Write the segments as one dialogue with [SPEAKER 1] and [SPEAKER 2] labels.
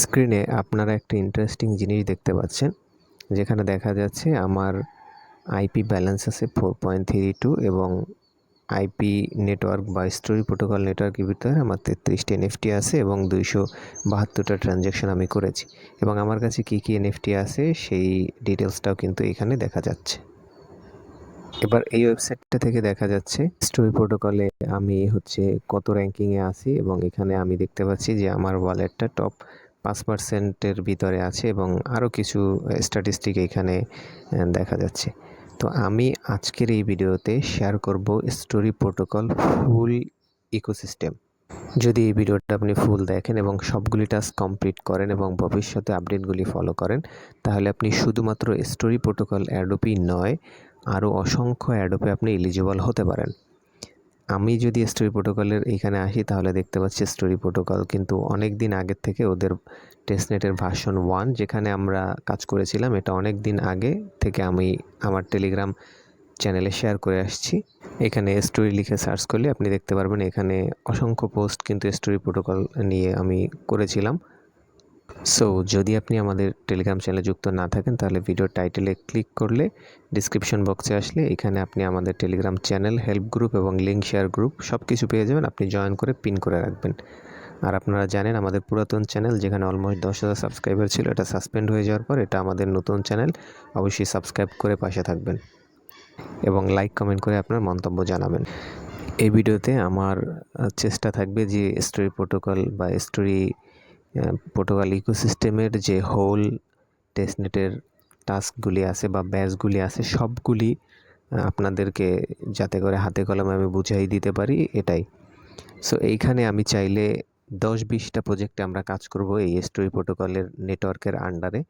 [SPEAKER 1] স্ক্রিনে আপনারা একটা ইন্টারেস্টিং জিনিস দেখতে পাচ্ছেন, যেখানে দেখা যাচ্ছে আমার আইপি ব্যালেন্স আছে 4.32 এবং আইপি নেটওয়ার্ক বা স্টোরি প্রোটোকল নেটওয়ার্কের ভিতরে আমার 33টি এনএফটি আছে এবং 272টা ট্রানজ্যাকশন আমি করেছি এবং আমার কাছে কী কী এনএফটি আছে সেই ডিটেলসটাও কিন্তু এখানে দেখা যাচ্ছে। এবার এই ওয়েবসাইটটা থেকে দেখা যাচ্ছে স্টোরি প্রোটোকলে আমি কত র্যাঙ্কিংয়ে আছি এবং এখানে আমি দেখতে পাচ্ছি যে আমার ওয়ালেটটা টপ 5%-এর ভিতরে আছে এবং আরও কিছু স্ট্যাটিস্টিক এখানে দেখা যাচ্ছে। তো আমি আজকের এই ভিডিওতে শেয়ার করব স্টোরি প্রোটোকল ফুল ইকোসিস্টেম। যদি এই ভিডিওটা আপনি ফুল দেখেন এবং সবগুলি টাস্ক কমপ্লিট করেন এবং ভবিষ্যতে আপডেটগুলি ফলো করেন, তাহলে আপনি শুধুমাত্র স্টোরি প্রোটোকল অ্যাডোবই নয়, আরও অসংখ্য অ্যাডোবে আপনি এলিজিবল হতে পারেন। আমি যদি স্টোরি প্রোটোকলের এইখানে আসি তাহলে দেখতে পাচ্ছি স্টোরি প্রোটোকল কিন্তু অনেক দিন আগের থেকে ওদের টেস্টনেটের ভার্সন 1 যেখানে আমরা কাজ করেছিলাম, এটা অনেক দিন আগে থেকে আমি আমার টেলিগ্রাম চ্যানেলে শেয়ার করে আসছি। এখানে স্টোরি লিখে সার্চ করলে আপনি দেখতে পারবেন এখানে অসংখ্য পোস্ট কিন্তু স্টোরি প্রোটোকল নিয়ে আমি করেছিলাম। সো যদি আপনি আমাদের টেলিগ্রাম চ্যানেলে যুক্ত না থাকেন তাহলে ভিডিওর টাইটেলে ক্লিক করলে ডিসক্রিপশন বক্সে আসলে এখানে আপনি আমাদের টেলিগ্রাম চ্যানেল, হেল্প গ্রুপ এবং লিঙ্ক শেয়ার গ্রুপ সব কিছু পেয়ে যাবেন। আপনি জয়েন করে পিন করে রাখবেন। আর আপনারা জানেন আমাদের পুরাতন চ্যানেল যেখানে অলমোস্ট 10,000 সাবস্ক্রাইবার ছিল, এটা সাসপেন্ড হয়ে যাওয়ার পর এটা আমাদের নতুন চ্যানেল। অবশ্যই সাবস্ক্রাইব করে পাশে থাকবেন এবং লাইক কমেন্ট করে আপনার মন্তব্য জানাবেন। এই ভিডিওতে আমার চেষ্টা থাকবে যে স্টোরি প্রোটোকল বা স্টোরি প্রোটোকল ইকোসিস্টেমের যে হোল টেস্টনেটের টাস্কগুলি আছে বা ব্যাচগুলি আছে সবগুলি আপনাদেরকে যাতে করে হাতে কলমে আমি বুঝাই দিতে পারি, এটাই। সো এইখানে আমি চাইলে 10-20টা প্রজেক্টে আমরা কাজ করব এই স্টোরি প্রোটোকলের নেটওয়ার্কের আন্ডারে।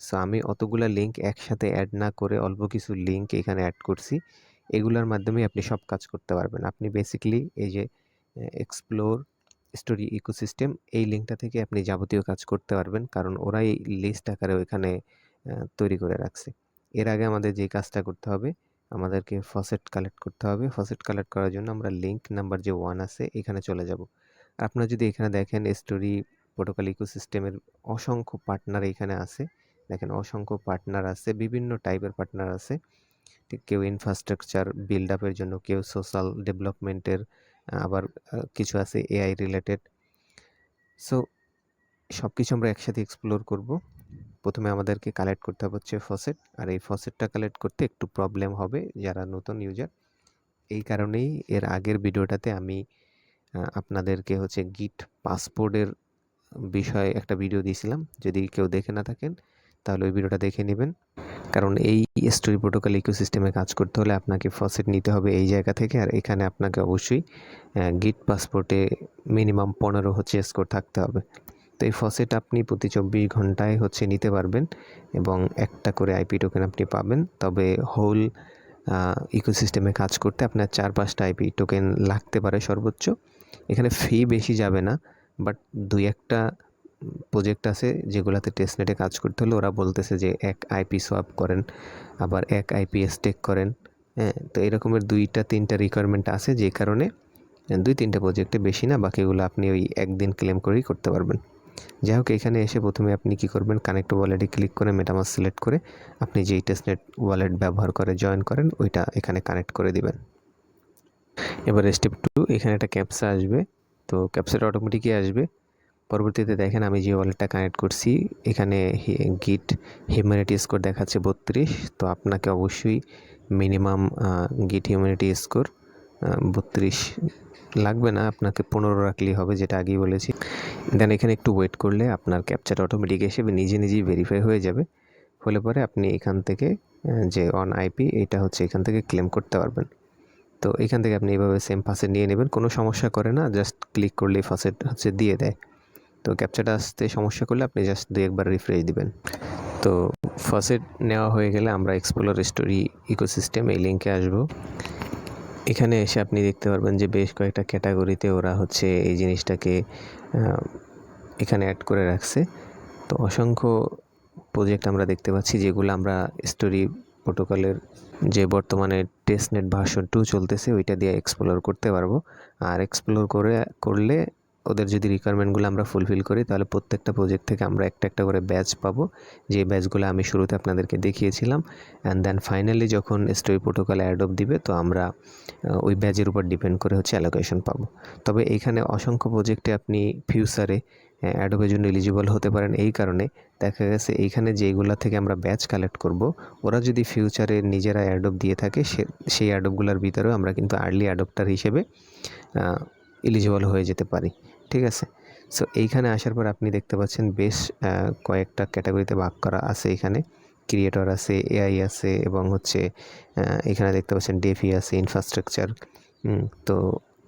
[SPEAKER 1] সো আমি অতগুলা লিঙ্ক একসাথে অ্যাড না করে অল্প কিছু লিঙ্ক এখানে অ্যাড করছি। এগুলোর মাধ্যমে আপনি সব কাজ করতে পারবেন। আপনি বেসিক্যালি এই যে এক্সপ্লোর স্টোরি ইকোসিস্টেম এই লিঙ্কটা থেকে আপনি যাবতীয় কাজ করতে পারবেন, কারণ ওরাই লিস্ট আকারে ওইখানে তৈরি করে রাখছে। এর আগে আমাদের যে কাজটা করতে হবে, আমাদেরকে ফসেট কালেক্ট করতে হবে। ফসেট কালেক্ট করার জন্য আমরা লিঙ্ক নাম্বার যে 1 আছে এখানে চলে যাব। আপনারা যদি এখানে দেখেন স্টোরি প্রোটোকল ইকোসিস্টেমের অসংখ্য পার্টনার এখানে আছে। দেখেন অসংখ্য পার্টনার আছে, বিভিন্ন টাইপের পার্টনার আছে। কেউ ইনফ্রাস্ট্রাকচার বিল্ড আপের জন্য, কেউ সোশ্যাল ডেভেলপমেন্টের, আবার কিছু আছে এআই রিলেটেড। সো সব কিছু আমরা একসাথে এক্সপ্লোর করব। প্রথমে আমাদেরকে কালেক্ট করতে হবে ফসেট, আর এই ফসেটটা কালেক্ট করতে একটু প্রবলেম হবে যারা নতুন ইউজার। এই কারণেই এর আগের ভিডিওটাতে আমি আপনাদেরকে গিট পাসপোর্টের বিষয়ে একটা ভিডিও দিয়েছিলাম। যদি কেউ দেখে না থাকেন তাহলে ওই ভিডিওটা দেখে নেবেন, কারণ এই স্টোরি প্রোটোকল ইকোসিস্টেমে কাজ করতে হলে আপনাকে ফসেট নিতে হবে এই জায়গা থেকে। আর এখানে আপনাকে অবশ্যই গিট পাসপোর্টে মিনিমাম 15 স্কোর থাকতে হবে। তো এই ফসেট আপনি প্রতি 24 ঘন্টায় নিতে পারবেন এবং একটা করে আইপি টোকেন আপনি পাবেন। তবে হোল ইকোসিস্টেমে কাজ করতে আপনার 4-5টা আইপি টোকেন লাগতে পারে সর্বোচ্চ। এখানে ফি বেশি যাবে না, বাট 2-1টা প্রজেক্ট আছে যেগুলোতে টেস্টনেটে কাজ করতে হলে ওরা বলতেছে যে এক আইপি সোয়াপ করেন, আবার এক আইপি স্টেক করেন। হ্যাঁ, তো এরকমের 2-3টা রিকোয়ারমেন্ট আছে, যে কারণে 2-3টা প্রজেক্টে, বেশি না। বাকিগুলো আপনি ওই একদিন ক্লেম করেই করতে পারবেন। যাই হোক, এখানে এসে প্রথমে আপনি কি করবেন, কানেক্ট ওয়ালেটে ক্লিক করে মেটামাস্ক সিলেক্ট করে আপনি যেই টেস্টনেট ওয়ালেট ব্যবহার করে জয়েন করেন ওইটা এখানে কানেক্ট করে দিবেন। এবার স্টেপ 2, এখানে একটা ক্যাপচা আসবে। তো ক্যাপচাটা অটোমেটিকই আসবে। পরবর্তীতে দেখেন আমি যে ওয়ালেটটা কানেক্ট করছি এখানে গিট হিউম্যানিটি স্কোর দেখাচ্ছে 32। তো আপনাকে অবশ্যই মিনিমাম গিট হিউম্যানিটি স্কোর 32 লাগবে না, আপনাকে 15 রাখলেই হবে, যেটা আগেই বলেছি। দেন এখানে একটু ওয়েট করলে আপনার ক্যাপচাটা অটোমেটিক এসে নিজেই ভেরিফাই হয়ে যাবে। হলে পরে আপনি এখান থেকে যে অন আইপি এটা এখান থেকে ক্লেম করতে পারবেন। তো এখান থেকে আপনি এইভাবে সেম ফাসেট নিয়ে নেবেন, কোনো সমস্যা করে না, জাস্ট ক্লিক করলেই ফাসেট দিয়ে দেয়। তো ক্যাপচাটা আসতে সমস্যা করলে আপনি জাস্ট 2-1বার রিফ্রেশ দিবেন। তো ফসেট নেওয়া হয়ে গেলে আমরা এক্সপ্লোর স্টোরি ইকোসিস্টেম এই লিঙ্কে আসব। এখানে এসে আপনি দেখতে পারবেন যে বেশ কয়েকটা ক্যাটাগরিতে ওরা এই জিনিসটাকে এখানে অ্যাড করে রাখছে। তো অসংখ্য প্রজেক্ট আমরা দেখতে পাচ্ছি যেগুলো আমরা স্টোরি প্রোটোকলের যে বর্তমানে টেস্টনেট ভার্সন 2 চলতেছে ওইটা দিয়ে এক্সপ্লোর করতে পারবো। আর এক্সপ্লোর করলে ওদের যদি রিকোয়ারমেন্টগুলো আমরা ফুলফিল করি তাহলে প্রত্যেকটা প্রজেক্ট থেকে আমরা একটা একটা করে ব্যাচ পাবো, যে ব্যাচগুলো আমি শুরুতে আপনাদেরকে দেখিয়েছিলাম। অ্যান্ড দেন ফাইনালি যখন স্টোরি প্রোটোকল অ্যাডোব দিবে তো আমরা ওই ব্যাচের উপর ডিপেন্ড করে হচ্ছে অ্যালোকেশন পাবো। তবে এইখানে অসংখ্য প্রজেক্টে আপনি ফিউচারে অ্যাডোবের জন্য এলিজিবল হতে পারেন। এই কারণে দেখা গেছে এইখানে যেইগুলা থেকে আমরা ব্যাচ কালেক্ট করব, ওরা যদি ফিউচারে নিজেরা অ্যাডোব দিয়ে থাকে সেই অ্যাডোবগুলোর ভিতরেও আমরা কিন্তু আর্লি অ্যাডোপ্টার হিসেবে এলিজিবল হয়ে যেতে পারি। ঠিক আছে, সো এইখানে আসার পর আপনি দেখতে পাচ্ছেন বেশ কয়েকটা ক্যাটাগরিতে ভাগ করা আছে। এখানে ক্রিয়েটর আছে, এআই আছে, এবং হচ্ছে এখানে দেখতে পাচ্ছেন ডেফি আছে, ইনফ্রাস্ট্রাকচার। তো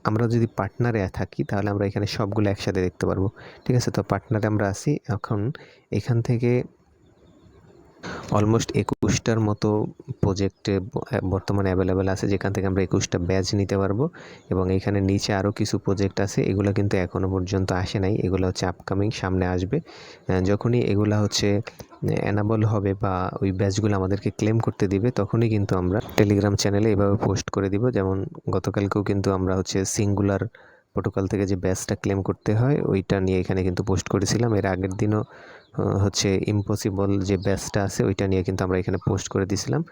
[SPEAKER 1] আমরা যদি পার্টনারে থাকি তাহলে আমরা এখানে সবগুলো একসাথে দেখতে পারবো। ঠিক আছে, তো পার্টনারে আমরা আছি। এখন এখান থেকে অলমোস্ট 21টার মতো প্রজেক্টে বর্তমানে অ্যাভেলেবেল আছে, যেখান থেকে আমরা 21টা ব্যাচ নিতে পারবো। এবং এখানে নিচে আরও কিছু প্রজেক্ট আছে, এগুলো কিন্তু এখনও পর্যন্ত আসে নাই, এগুলো হচ্ছে আপকামিং, সামনে আসবে। যখনই এগুলা হচ্ছে অ্যানাবল হবে বা ওই ব্যাচগুলো আমাদেরকে ক্লেম করতে দিবে, তখনই কিন্তু আমরা টেলিগ্রাম চ্যানেলে এভাবে পোস্ট করে দিব। যেমন গতকালকেও কিন্তু আমরা হচ্ছে সিঙ্গুলার প্রোটোকল থেকে যে ব্যাচটা ক্লেম করতে হয় ওইটা নিয়ে এখানে কিন্তু পোস্ট করেছিলাম। এর আগের দিনও হচ্ছে ইম্পসিবল যে ব্যাচটা আছে ওইটা নিয়ে কিন্তু আমরা এখানে পোস্ট করে দিয়েছিলাম।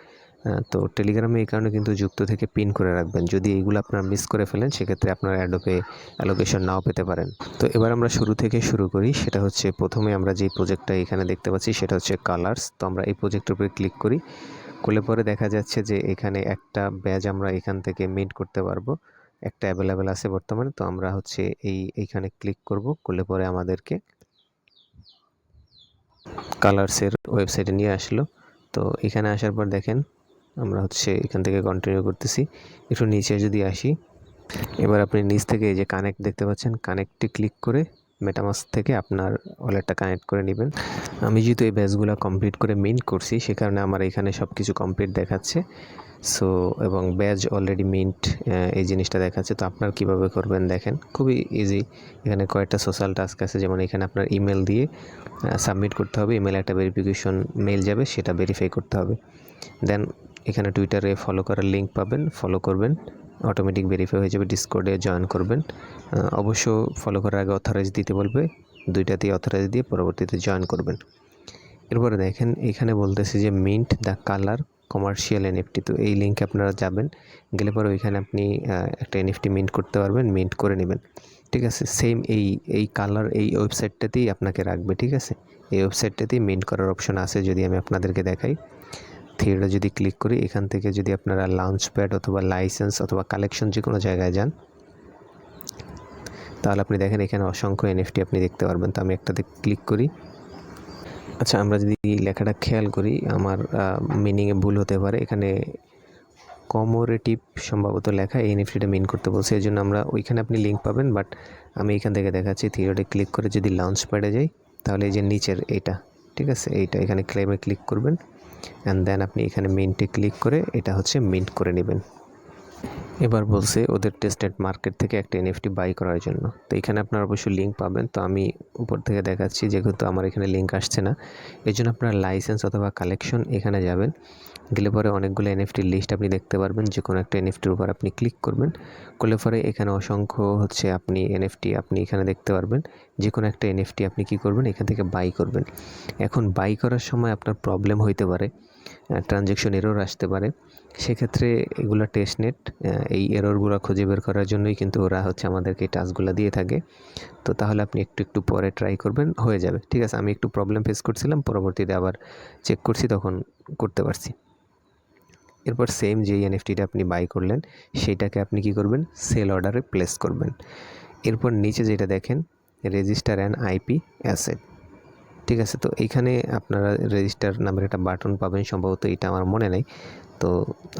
[SPEAKER 1] তো টেলিগ্রামে এই কারণে কিন্তু যুক্ত থেকে পিন করে রাখবেন, যদি এইগুলো আপনারা মিস করে ফেলেন সেক্ষেত্রে আপনার অ্যাডোবে অ্যালোকেশন নাও পেতে পারেন। তো এবার আমরা শুরু থেকে শুরু করি। সেটা হচ্ছে প্রথমে আমরা যে প্রজেক্টটা এখানে দেখতে পাচ্ছি সেটা হচ্ছে কালার্স। তো আমরা এই প্রজেক্টের উপরে ক্লিক করি, করলে পরে দেখা যাচ্ছে যে এখানে একটা ব্যাচ আমরা এখান থেকে মিন্ট করতে পারবো, একটা অ্যাভেলেবেল আছে বর্তমানে। তো আমরা হচ্ছে এইখানে ক্লিক করব, করলে পরে আমাদেরকে কালার্সের ওয়েবসাইটে নিয়ে আসলো। তো এখানে আসার পর দেখেন আমরা হচ্ছে এখান থেকে কন্টিনিউ করতেছি। একটু নিচে যদি আসি, এবার আপনি নিচ থেকে এই যে কানেক্ট দেখতে পাচ্ছেন, কানেক্টে ক্লিক করে মেটামাস্ক থেকে আপনার ওয়ালেটটা কানেক্ট করে নেবেন। আমি যেহেতু এই ব্যাচগুলো কমপ্লিট করে মিন্ট করছি সে কারণে আমার এখানে সব কিছু কমপ্লিট দেখাচ্ছে। সো এবং ব্যাচ অলরেডি মিন্ট এই জিনিসটা দেখাচ্ছে। তো আপনারা কীভাবে করবেন দেখেন, খুবই ইজি। এখানে কয়েকটা সোশ্যাল টাস্ক আছে, যেমন এখানে আপনার ইমেল দিয়ে সাবমিট করতে হবে, ইমেলে একটা ভেরিফিকেশন মেল যাবে, সেটা ভেরিফাই করতে হবে। দেন এখানে টুইটারে ফলো করার লিঙ্ক পাবেন, ফলো করবেন, অটোমেটিক ভেরিফাই হয়ে যাবে। ডিসকর্ডে জয়েন করবেন, অবশ্য ফলো করার আগে অথরাইজ দিতে বলবে, দুইটাতেই অথরাইজ দিয়ে পরবর্তীতে জয়েন করবেন। এরপরে দেখেন এখানে বলতেছে যে mint the colour commercial NFT. তো এই লিঙ্কে আপনারা যাবেন, গেলে পরে ওইখানে আপনি একটা এনএফটি মিন্ট করতে পারবেন, মিন্ট করে নেবেন। ঠিক আছে, সেম এই কালার এই ওয়েবসাইটটাতেই আপনাকে রাখবে। ঠিক আছে, এই ওয়েবসাইটটাতেই মিন্ট করার অপশন আছে। যদি আমি আপনাদেরকে দেখাই, থিয়েটার যদি ক্লিক করি, এখান থেকে যদি আপনারা লঞ্চ প্যাড অথবা লাইসেন্স অথবা কালেকশন যে কোনো জায়গায় যান, তাহলে আপনি দেখেন এখানে অসংখ্য এনএফটি আপনি দেখতে পারবেন। তো আমি একটাতে ক্লিক করি। আচ্ছা, আমরা যদি লেখাটা খেয়াল করি, আমার মিনিংয়ে ভুল হতে পারে, এখানে কমোরেটিভ সম্ভবত লেখা, এই এনএফটিটা মিন করতে বলছে, এই জন্য আমরা ওইখানে আপনি লিঙ্ক পাবেন। বাট আমি এখান থেকে দেখাচ্ছি, থিয়েটারে ক্লিক করে যদি লঞ্চ প্যাডে যাই, তাহলে এই যে নিচের এইটা, ঠিক আছে, এইটা এখানে ক্লেমে ক্লিক করবেন, অ্যান্ড দেন আপনি এখানে মিন্টে ক্লিক করে এটা হচ্ছে মিন্ট করে নেবেন। এবার বলছে ওদের টেস্টেড মার্কেট থেকে একটা এনএফটি বাই করার জন্য। তো এখানে আপনার অবশ্যই লিঙ্ক পাবেন। তো আমি উপর থেকে দেখাচ্ছি, যেহেতু আমার এখানে লিঙ্ক আসছে না, এই জন্য আপনার লাইসেন্স অথবা কালেকশন এখানে যাবেন, গেলে পরে অনেকগুলো এনএফটির লিস্ট আপনি দেখতে পারবেন। যে কোনো একটা এনএফটির উপর আপনি ক্লিক করবেন, করলে পরে এখানে অসংখ্য হচ্ছে আপনি এনএফটি আপনি এখানে দেখতে পারবেন। যে কোনো একটা এনএফটি আপনি কি করবেন, এখান থেকে বাই করবেন। এখন বাই করার সময় আপনার প্রবলেম হইতে পারে, ট্রানজ্যাকশন এরর আসতে পারে। সেক্ষেত্রে এগুলো টেস্টনেট এই এররগুলো খুঁজে বের করার জন্যই কিন্তু ওরা হচ্ছে আমাদেরকে এই টাস্কগুলো দিয়ে থাকে। তো তাহলে আপনি একটু পরে ট্রাই করবেন, হয়ে যাবে। ঠিক আছে, আমি একটু প্রবলেম ফেস করছিলাম, পরবর্তীতে আবার চেক করছি, তখন করতে পারছি। এরপর সেম যেই এনএফটিটা আপনি বাই করলেন সেইটাকে আপনি কি করবেন, সেল অর্ডারে প্লেস করবেন। এরপর নিচে যেটা দেখেন, রেজিস্টার অ্যান আইপি অ্যাসেট। ঠিক আছে, তো এইখানে আপনারা রেজিস্টার নামের একটা বাটন পাবেন, সম্ভবত এটা আমার মনে নেই। তো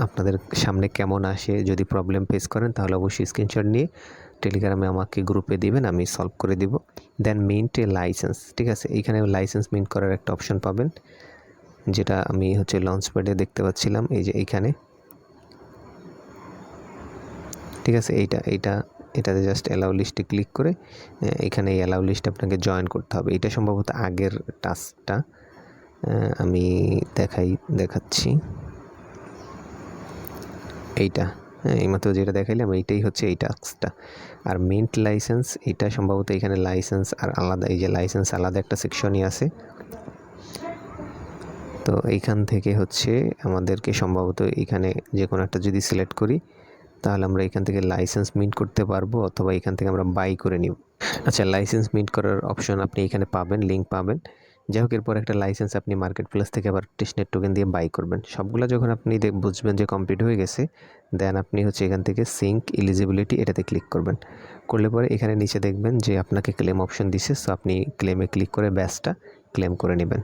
[SPEAKER 1] আপনাদের সামনে কেমন আসে, যদি প্রবলেম ফেস করেন তাহলে অবশ্যই স্ক্রিনশট নিয়ে টেলিগ্রামে আমাকে গ্রুপে দিবেন, আমি সলভ করে দিব। দেন মিন্ট এ লাইসেন্স। ঠিক আছে, এইখানে লাইসেন্স মিন্ট করার একটা অপশন পাবেন, যেটা আমি হচ্ছে লঞ্চ প্যাডে দেখতে পাচ্ছিলাম, এই যে এইখানে। ঠিক আছে, এটাতে জাস্ট অ্যালাউ লিস্টে ক্লিক করে এখানে এই অ্যালাউ লিস্ট আপনাকে জয়েন করতে হবে। এটা সম্ভবত আগের টাস্কটা, আমি দেখাচ্ছি। এইটা হ্যাঁ, এইমাত্র যেটা দেখাইলাম এইটাই হচ্ছে এই টাস্কটা। আর মিন্ট লাইসেন্স এটা সম্ভবত এখানে লাইসেন্স আর আলাদা, এই যে লাইসেন্স আলাদা একটা সেকশনই আছে। তো এইখান থেকে হচ্ছে আমাদেরকে সম্ভবত এখানে যে কোনো একটা যদি সিলেক্ট করি তাহলে আমরা এখান থেকে লাইসেন্স মিন্ট করতে পারবো, অথবা এখান থেকে আমরা বাই করে নিব। আচ্ছা, লাইসেন্স মিন্ট করার অপশন আপনি এখানে পাবেন, লিঙ্ক পাবেন। যাই হোক, এরপর একটা লাইসেন্স আপনি মার্কেট প্লেস থেকে আবার টেস্টনেট টোকেন দিয়ে বাই করবেন। সবগুলো যখন আপনি বুঝবেন যে কমপ্লিট হয়ে গেছে, দেন আপনি হচ্ছে এখান থেকে সিঙ্ক এলিজিবিলিটি এটাতে ক্লিক করবেন। করলে পরে এখানে নিচে দেখবেন যে আপনাকে ক্লেম অপশন দিছে, সো আপনি ক্লেমে ক্লিক করে ব্যাচটা ক্লেম করে নেবেন।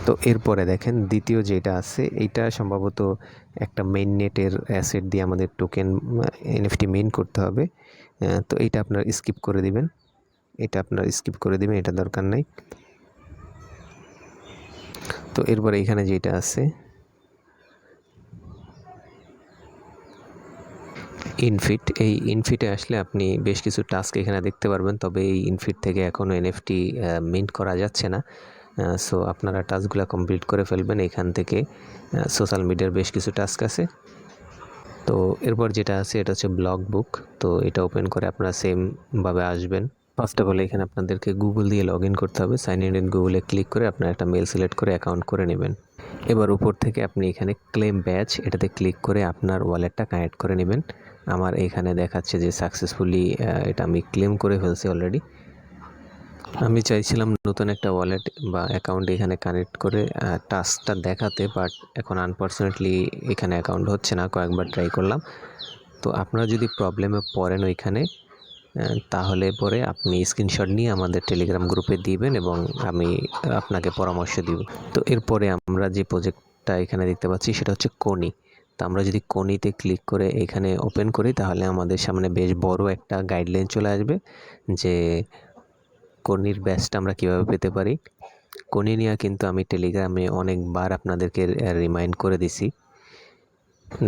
[SPEAKER 1] তো এরপরে দেখেন দ্বিতীয় যেটা আছে, এইটা সম্ভবত একটা মেইন নেটের অ্যাসেট দিয়ে আমাদের টোকেন এনএফটি মেইন করতে হবে। তো এইটা আপনার স্কিপ করে দিবেন, এটা দরকার নাই। তো এরপরে এখানে যেটা আছে ইনফিট, এই ইনফিটে আসলে আপনি বেশ কিছু টাস্ক এখানে দেখতে পারবেন, তবে এই ইনফিট থেকে এখনও এনএফটি মিন্ট করা যাচ্ছে না। সো আপনারা টাস্কগুলো কমপ্লিট করে ফেলবেন। এখান থেকে সোশ্যাল মিডিয়ার বেশ কিছু টাস্ক আছে। তো এরপর যেটা আছে এটা হচ্ছে ব্লগ বুক। তো এটা ওপেন করে আপনারা সেমভাবে আসবেন। ফার্স্ট অফ অল এখানে আপনাদেরকে গুগল দিয়ে লগ ইন করতে হবে। সাইন ইন গুগলে ক্লিক করে আপনার একটা মেল সিলেক্ট করে অ্যাকাউন্ট করে নেবেন। এবার উপর থেকে আপনি এখানে ক্লেম ব্যাচ এটাতে ক্লিক করে আপনার ওয়ালেটটা কানেক্ট করে নেবেন। আমার এখানে দেখাচ্ছে যে সাকসেসফুলি এটা আমি ক্লেম করে ফেলছি অলরেডি। আমি চাইছিলাম নতুন একটা ওয়ালেট বা অ্যাকাউন্ট এখানে কানেক্ট করে টাস্কটা দেখাতে, বাট এখন আনফর্চুনেটলি এখানে অ্যাকাউন্ট হচ্ছে না। কয়েকবার ট্রাই করলাম। তো আপনারা যদি প্রবলেমে পড়েন ওইখানে, তাহলে পরে আপনি স্ক্রিনশট নিয়ে আমাদের টেলিগ্রাম গ্রুপে দিবেন এবং আমি আপনাকে পরামর্শ দিব। তো এরপরে আমরা যে প্রজেক্টটা এখানে দেখতে পাচ্ছি সেটা হচ্ছে কোনি। তো আমরা যদি কোনিতে ক্লিক করে এখানে ওপেন করি তাহলে আমাদের সামনে বেশ বড় একটা গাইডলাইন চলে আসবে যে কোনির ব্যাচটা আমরা কীভাবে পেতে পারি। কোনি নিয়ে কিন্তু আমি টেলিগ্রামে অনেকবার আপনাদেরকে রিমাইন্ড করে দিছি।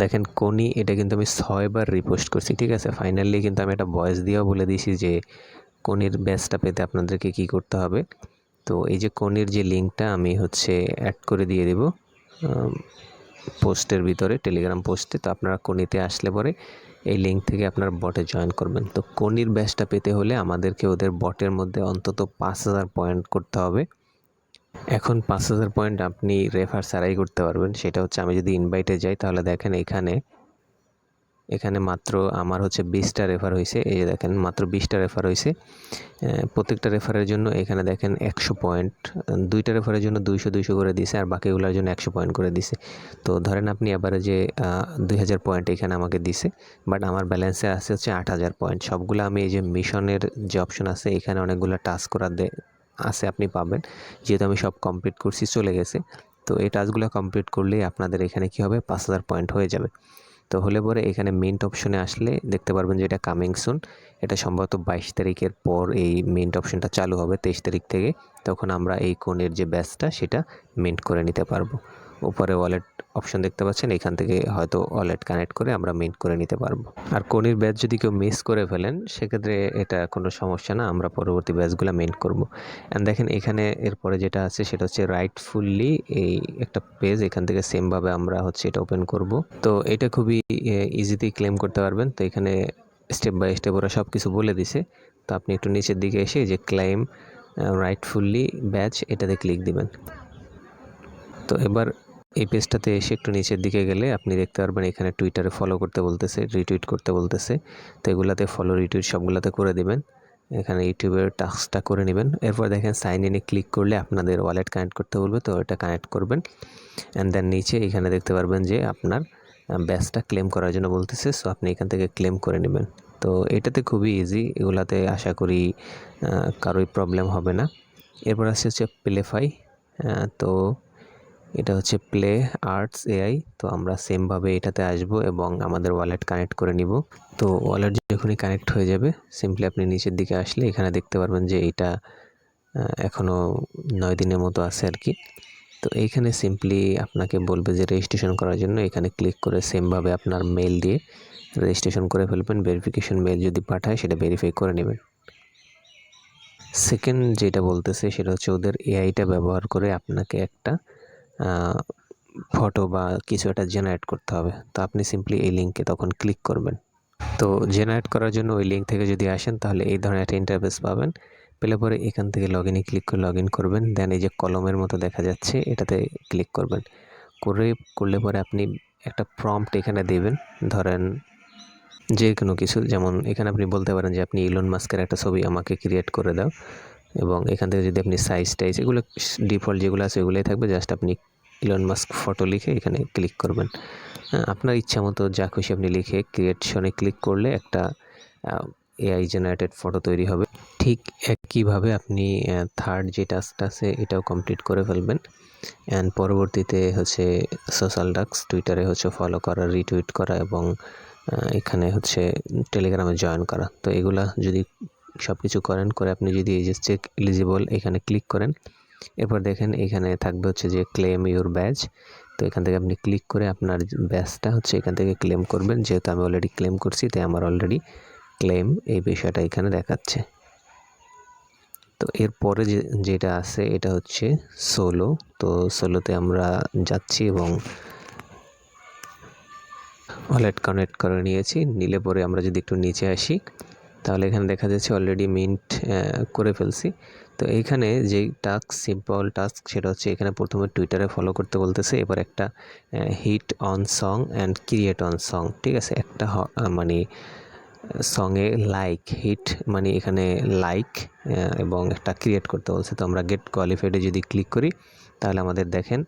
[SPEAKER 1] দেখেন কোনি এটা কিন্তু আমি 6 বার রিপোস্ট করছি, ঠিক আছে। ফাইনালি কিন্তু আমি একটা ভয়েস দিয়েও বলে দিয়েছি যে কোনির ব্যাচটা পেতে আপনাদেরকে কি করতে হবে। তো এই যে কোনির যে লিঙ্কটা আমি হচ্ছে অ্যাড করে দিয়ে দেব পোস্টের ভিতরে, টেলিগ্রাম পোস্টে। তো আপনারা কোনিতে আসলে পরে এই লিঙ্ক থেকে আপনার বটে জয়েন করবেন। তো কোনির ব্যাচটা পেতে হলে আমাদেরকে ওদের বটের মধ্যে অন্তত 5000 পয়েন্ট করতে হবে। এখন 5000 পয়েন্ট আপনি রেফার ছাড়াই করতে পারবেন। সেটা হচ্ছে আমি যদি ইনভাইটে যাই তাহলে দেখেন এখানে মাত্র আমার হচ্ছে 20টা রেফার হয়েছে। এই যে দেখেন মাত্র 20টা রেফার হয়েছে। প্রত্যেকটা রেফারের জন্য এখানে দেখেন 100 পয়েন্ট, 2টা রেফারের জন্য 200 করে দিছে, আর বাকিগুলোর জন্য 100 পয়েন্ট করে দিছে। তো ধরেন আপনি এভারেজে 2000 পয়েন্ট এখানে আমাকে দিছে, বাট আমার ব্যালেন্সে আছে হচ্ছে 8000 পয়েন্ট। সবগুলো আমি এই যে মিশনের যে অপশন আছে এখানে অনেকগুলো টাস্ক করা আছে, আপনি পাবেন। যেহেতু আমি সব কমপ্লিট করছি চলে গেছে। তো এই টাস্কগুলো কমপ্লিট করলেই আপনাদের এখানে কি হবে 5000 পয়েন্ট হয়ে যাবে। তো হলে পরে এখানে মিন্ট অপশনে আসলে দেখতে পারবেন যে এটা কামিং সুন। এটা সম্ভবত 22 তারিখের পর এই মিন্ট অপশনটা চালু হবে, 23 তারিখ থেকে। তখন আমরা এই কোনের যে ব্যাচটা সেটা মিন্ট করে নিতে পারবো। উপরে ওয়ালেট অপশন দেখতে পাচ্ছেন, এখান থেকে হয়তো ওয়ালেট কানেক্ট করে আমরা মিন্ট করে নিতে পারবো। আর কোনির ব্যাচ যদি কেউ মিস করে ফেলেন সেক্ষেত্রে এটা কোনো সমস্যা না, আমরা পরবর্তী ব্যাচগুলো মিন্ট করব। অ্যান্ড দেখেন এখানে এরপরে যেটা আছে সেটা হচ্ছে রাইটফুলি এই একটা পেজ, এখান থেকে সেমভাবে আমরা হচ্ছে এটা ওপেন করব। তো এটা খুবই ইজিতেই ক্লেম করতে পারবেন। তো এখানে স্টেপ বাই স্টেপ ওরা সব কিছু বলে দিছে। তো আপনি একটু নিচের দিকে এসে যে ক্লেম রাইটফুলি ব্যাচ এটাতে ক্লিক দিবেন। তো এবার এই পেজটাতে এসে একটু নিচের দিকে গেলে আপনি দেখতে পারবেন এখানে টুইটারে ফলো করতে বলতেছে, রিটুইট করতে বলতেছে। তো এগুলাতে ফলো রিটুইট সবগুলোতে করে দিবেন। এখানে ইউটিউবের টাস্কটা করে নেবেন। এরপর দেখেন সাইন ইনে ক্লিক করলে আপনাদের ওয়ালেট কানেক্ট করতে বলবে, তো এটা কানেক্ট করবেন। অ্যান্ড দেন নিচে এখানে দেখতে পারবেন যে আপনার ব্যাচটা ক্লেম করার জন্য বলতেছে, সো আপনি এখান থেকে ক্লেম করে নেবেন। তো এটাতে খুবই ইজি, এগুলাতে আশা করি কারোই প্রবলেম হবে না। এরপর আসছে হচ্ছে প্লেফাই। তো এটা হচ্ছে প্লে আর্টস এআই। তো আমরা সেমভাবে এটাতে আসব এবং আমাদের ওয়ালেট কানেক্ট করে নিব। তো ওয়ালেট যখনই কানেক্ট হয়ে যাবে সিম্পলি আপনি নিচের দিকে আসলে এখানে দেখতে পারবেন যে এটা এখনও 9 দিনের মতো আছে আর কি। তো এইখানে সিম্পলি আপনাকে বলবে যে রেজিস্ট্রেশন করার জন্য, এখানে ক্লিক করে সেমভাবে আপনার মেল দিয়ে রেজিস্ট্রেশন করে ফেলবেন। ভেরিফিকেশন মেল যদি পাঠায় সেটা ভেরিফাই করে নেবেন। সেকেন্ড যেটা বলতেছে সেটা হচ্ছে ওদের এআইটা ব্যবহার করে আপনাকে একটা ফটো বা কিছু একটা জেনারেট করতে হবে। তো আপনি সিম্পলি এই লিঙ্কে তখন ক্লিক করবেন। তো জেনারেট করার জন্য ওই লিঙ্ক থেকে যদি আসেন তাহলে এই ধরনের একটা ইন্টারফেস পাবেন। পেলে পরে এখান থেকে লগইনে ক্লিক করে লগ ইন করবেন। দেন এই যে কলমের মতো দেখা যাচ্ছে এটাতে ক্লিক করবেন। করলে পরে আপনি একটা প্রম্পট এখানে দেবেন, ধরেন যে কোনো কিছু, যেমন এখানে আপনি বলতে পারেন যে আপনি ইলন মাস্কের একটা ছবি আমাকে ক্রিয়েট করে দাও, এবং এখান থেকে যদি আপনি সাইজ টাইজ এগুলো ডিফল্ট যেগুলো আছে ওগুলোই থাকবে, জাস্ট আপনি ইলন মাস্ক ফটো লিখে এখানে ক্লিক করবেন। আপনার ইচ্ছা মতো যা খুশি আপনি লিখে ক্রিয়েশনে ক্লিক করলে একটা এআই জেনারেটেড ফটো তৈরি হবে। ঠিক একইভাবে আপনি থার্ড যে টাস্কটা আছে এটাও কমপ্লিট করে ফেলবেন। অ্যান্ড পরবর্তীতে হচ্ছে সোশ্যাল টাস্ক, টুইটারে হচ্ছে ফলো করা, রিটুইট করা এবং এখানে হচ্ছে টেলিগ্রামে জয়েন করা। তো এগুলা যদি সব কিছু করে আপনি যদি এই যে চেক এলিজিবল এখানে ক্লিক করেন, এরপর দেখেন এখানে থাকবে হচ্ছে যে ক্লেম ইউর ব্যাজ। তো এখান থেকে আপনি ক্লিক করে আপনার ব্যাজটা হচ্ছে এখান থেকে ক্লেম করবেন। যেহেতু আমি অলরেডি ক্লেম করছি তাই আমার অলরেডি ক্লেম এই বিষয়টা এখানে দেখাচ্ছে। তো এরপরে যেটা আছে এটা হচ্ছে সোলো। তো সোলোতে আমরা যাচ্ছি এবং ওয়ালেট কানেক্ট করে নিলে পরে আমরা যদি একটু নিচে আসি তাহলে এখানে দেখা যাচ্ছে অলরেডি মিন্ট করে ফেলছি। তো এইখানে যেই টাস্ক, সিম্পল টাস্ক, সেটা হচ্ছে এখানে প্রথমে টুইটারে ফলো করতে বলতেছে, এবার একটা hit on song and create on song. ঠিক আছে, একটা মানে সঙ্গে লাইক হিট মানে এখানে লাইক এবং একটা ক্রিয়েট করতে বলছে। তো আমরা গেট কোয়ালিফাইডে যদি ক্লিক করি তাহলে আমাদের দেখেন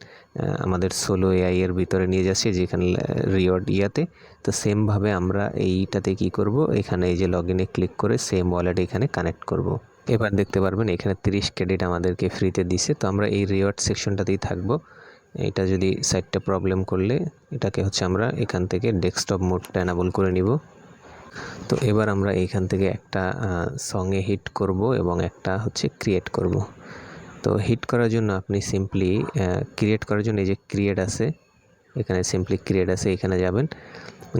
[SPEAKER 1] আমাদের সোলো এআই এর ভিতরে নিয়ে যাচ্ছে যেখানে রিওয়ার্ড ইয়াতে। তো সেমভাবে আমরা এইটাতে কি করব, এখানে এই যে লগ ইনে ক্লিক করে সেম ওয়ালেট এখানে কানেক্ট করব। এবার দেখতে পারবেন এখানে 30 ক্রেডিট আমাদেরকে ফ্রিতে দিছে। তো আমরা এই রিওয়ার্ড সেকশনটাতেই থাকবো। এটা যদি সাইটটা প্রবলেম করলে এটাকে হচ্ছে আমরা এখান থেকে ডেস্কটপ মোডটা এনাবল করে নিব। তো এবার আমরা এইখান থেকে একটা সঙ্গে হিট করব এবং একটা হচ্ছে ক্রিয়েট করব। তো হিট করার জন্য আপনি সিম্পলি ক্রিয়েট করার জন্য এই যে ক্রিয়েট আছে এখানে, সিম্পলি ক্রিয়েট আছে এখানে যাবেন।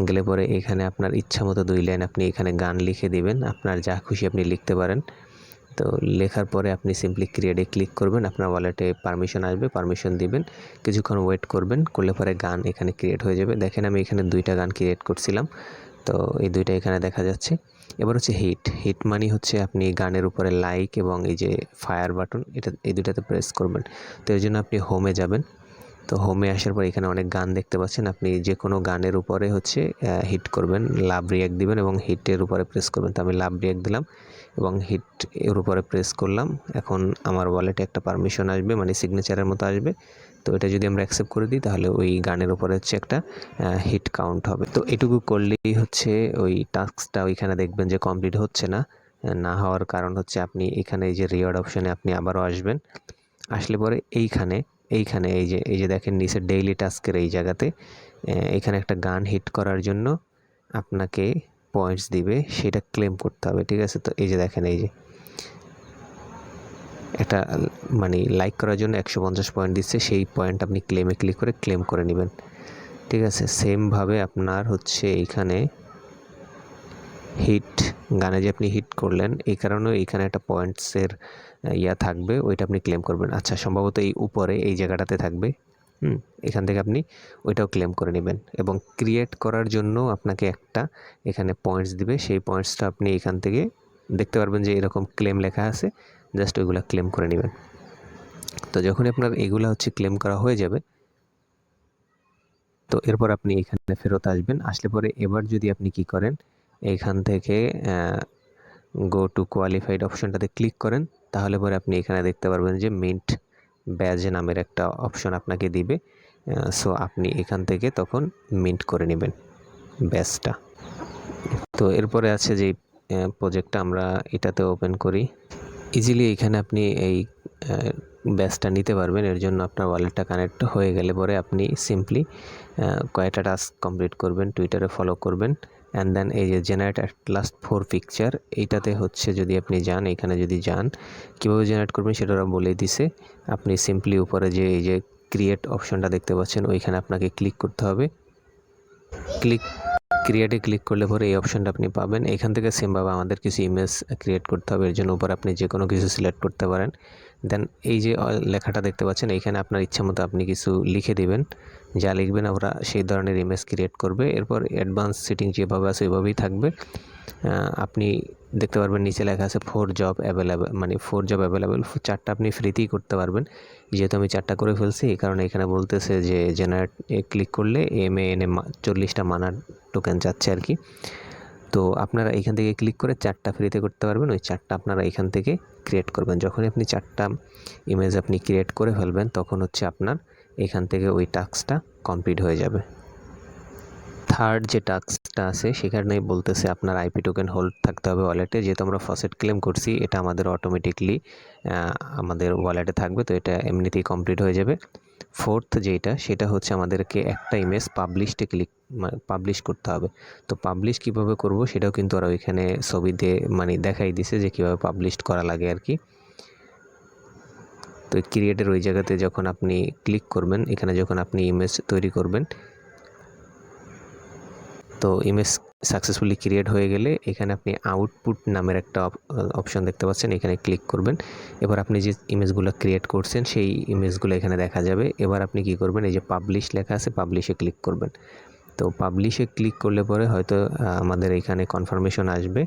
[SPEAKER 1] গেলে পরে এখানে আপনার ইচ্ছা মতো 2 লাইন আপনি এখানে গান লিখে দিবেন, আপনার যা খুশি আপনি লিখতে পারেন। তো লেখার পরে আপনি সিম্পলি ক্রিয়েটে ক্লিক করবেন, আপনার ওয়ালেটে পারমিশন আসবে, পারমিশন দিবেন, কিছুক্ষণ ওয়েট করবেন, করলে পরে গান এখানে ক্রিয়েট হয়ে যাবে। দেখেন আমি এখানে 2টা গান ক্রিয়েট করছিলাম, তো এই 2টা এখানে দেখা যাচ্ছে। এবার হচ্ছে হিট মানে হচ্ছে আপনি গানের উপরে লাইক এবং এই যে ফায়ার বাটন এই 2টাতে প্রেস করবেন। তো এর জন্য আপনি হোমে যাবেন। তো হোমে আসার পর এখানে অনেক গান দেখতে পাচ্ছেন, আপনি যে কোনো গানের উপরে হচ্ছে হিট করবেন, লাভ রিয়াক্ট দিবেন এবং হিটের উপরে প্রেস করবেন। তো আমি লাভ রিয়াক্ট দিলাম এবং হিট এর উপরে প্রেস করলাম। এখন আমার ওয়ালেটে একটা পারমিশন আসবে, মানে সিগনেচারের মতো আসবে। তো এটা যদি আমরা অ্যাকসেপ্ট করে দিই তাহলে ওই গানের উপরে হচ্ছে একটা হিট কাউন্ট হবে। তো এটুকু করলেই হচ্ছে ওই টাস্কটা ওইখানে দেখবেন যে কমপ্লিট হচ্ছে না হওয়ার কারণ হচ্ছে আপনি এখানে এই যে রিওয়ার্ড অপশানে আপনি আবারও আসবেন। আসলে পরে এইখানে এই যে দেখেন নিচে ডেইলি টাস্কের এই জায়গাতে এখানে একটা গান হিট করার জন্য আপনাকে পয়েন্টস দিবে, সেটা ক্লেম করতে হবে। ঠিক আছে, তো এই যে দেখেন এই যে একটা মানে লাইক করার জন্য 150 পয়েন্ট দিচ্ছে, সেই পয়েন্ট আপনি ক্লেমে ক্লিক করে ক্লেম করে নেবেন। ঠিক আছে, সেমভাবে আপনার হচ্ছে এইখানে হিট গানে যে আপনি হিট করলেন এই কারণেও এইখানে একটা পয়েন্টসের থাকবে, ওইটা আপনি ক্লেম করবেন। আচ্ছা, সম্ভবত এই উপরে এই জায়গাটাতে থাকবে, এখান থেকে আপনি ওইটাও ক্লেম করে নেবেন। এবং ক্রিয়েট করার জন্য আপনাকে একটা এখানে পয়েন্টস দিবে, সেই পয়েন্টসটা আপনি এখান থেকে দেখতে পারবেন যে এরকম ক্লেম লেখা আছে, জাস্ট ওইগুলো ক্লেম করে নেবেন। তো যখন আপনার এগুলো হচ্ছে ক্লেম করা হয়ে যাবে, তো এরপর আপনি এখানে ফেরত আসবেন। আসলে পরে এবার যদি আপনি কি করেন, এইখান থেকে গো টু কোয়ালিফাইড অপশনটাতে ক্লিক করেন, তাহলে পরে আপনি এখানে দেখতে পারবেন যে মিন্ট ব্যাজ নামের একটা অপশন আপনাকে দিবে। সো আপনি এখান থেকে তখন মিন্ট করে নেবেন ব্যাজটা। তো এরপরে আছে যে প্রজেক্টটা আমরা এটাতে ওপেন করি, ইজিলি এখানে আপনি এই ব্যাজটা নিতে পারবেন। এর জন্য আপনার ওয়ালেটটা কানেক্ট হয়ে গেলে পরে আপনি সিম্পলি কয়েকটা টাস্ক কমপ্লিট করবেন, টুইটারে ফলো করবেন, অ্যান্ড দেন এই যে জেনারেট অ্যাট লাস্ট 4 পিকচার এইটাতে হচ্ছে যদি আপনি যান, এখানে যদি যান কীভাবে জেনারেট করবেন সেটা ওরা বলে দিছে। আপনি সিম্পলি উপরে যে এই যে ক্রিয়েট অপশনটা দেখতে পাচ্ছেন ওইখানে আপনাকে ক্লিক করতে হবে। ক্রিয়েটে ক্লিক করলে পরে এই অপশনটা আপনি পাবেন। এখান থেকে সেমভাবে আমাদের কিছু ইমেজ ক্রিয়েট করতে হবে। এর জন্য উপর আপনি যে কোনো কিছু সিলেক্ট করতে পারেন। দেন এই যে লেখাটা দেখতে পাচ্ছেন, এইখানে আপনার ইচ্ছা মতো আপনি কিছু লিখে দিবেন। যা লিখবেন ওরা সেই ধরনের ইমেজ ক্রিয়েট করবে। এরপর অ্যাডভান্স সেটিং যেভাবে আছে ওইভাবেই থাকবে। আপনি দেখতে পারবেন নিচে লেখা আছে 4 জব অ্যাভেলেবেল, মানে 4 জব অ্যাভেলেবেল, 4টা আপনি ফ্রিতেই করতে পারবেন। যেহেতু আমি 4টা করে ফেলছি, এই কারণে এখানে বলতেছে যে জেনারেট ক্লিক করলে MAN 40টা মানা টোকেন যাচ্ছে আর কি। তো আপনারা এখান থেকে ক্লিক করে 4টা ফ্রিতে করতে পারবেন। ওই 4টা আপনারা এখান থেকে ক্রিয়েট করবেন। যখনই আপনি 4টা ইমেজ আপনি ক্রিয়েট করে ফেলবেন, তখন হচ্ছে আপনার এখান থেকে ওই টাস্কটা কমপ্লিট হয়ে যাবে। থার্ড যে টাস্কটা আছে সেখানে বলতেছে আপনার আইপি টোকেন হোল্ড থাকতে হবে ওয়ালেটে। যেহেতু আমরা ফসেট ক্লেম করছি, এটা আমাদের অটোমেটিকলি আমাদের ওয়ালেটে থাকবে, তো এটা এমনিতেই কমপ্লিট হয়ে যাবে। ফোর্থ যেটা, সেটা হচ্ছে আমাদেরকে একটা ইমেজ পাবলিশ করতে হবে। তো পাবলিশ কিভাবে করব সেটাও কিন্তু ওরা ওইখানে ছবিতে দেখাই দিছে যে কিভাবে পাবলিশ করা লাগে আর কি। তো ক্রিয়েটের ওই জায়গাতে যখন আপনি ক্লিক করবেন, এখানে যখন আপনি ইমেজ তৈরি করবেন, তো ইমেজ সাকসেসফুলি ক্রিয়েট হয়ে গেলে এখানে আপনি আউটপুট নামের একটা অপশন দেখতে পাচ্ছেন, এখানে ক্লিক করবেন। এবার আপনি যে ইমেজগুলো ক্রিয়েট করছেন সেই ইমেজগুলো এখানে দেখা যাবে। এবার আপনি কি করবেন, এই যে পাবলিশ লেখা আছে, পাবলিশে ক্লিক করবেন। তো পাবলিশে ক্লিক করলে পরে হয়তো আমাদের এখানে কনফার্মেশন আসবে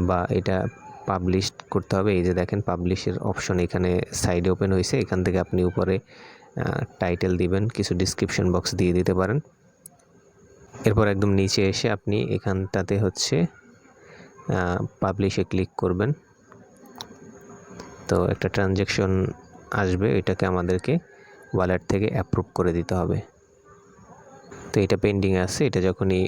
[SPEAKER 1] বা এটা পাবলিশ করতে হবে। এই যে দেখেন পাবলিশের অপশন এখানে সাইডে ওপেন হয়েছে। এখান থেকে আপনি উপরে টাইটেল দিবেন, কিছু ডিসক্রিপশন বক্স দিয়ে দিতে পারেন। এরপর একদম নিচে এসে আপনি এখানটাতে হচ্ছে পাবলিশে ক্লিক করবেন। তো একটা ট্রানজ্যাকশন আসবে, এটাকে আমাদেরকে ওয়ালেট থেকে অ্যাপ্রুভ করে দিতে হবে। তো এটা পেন্ডিংয়ে আছে, এটা যখনই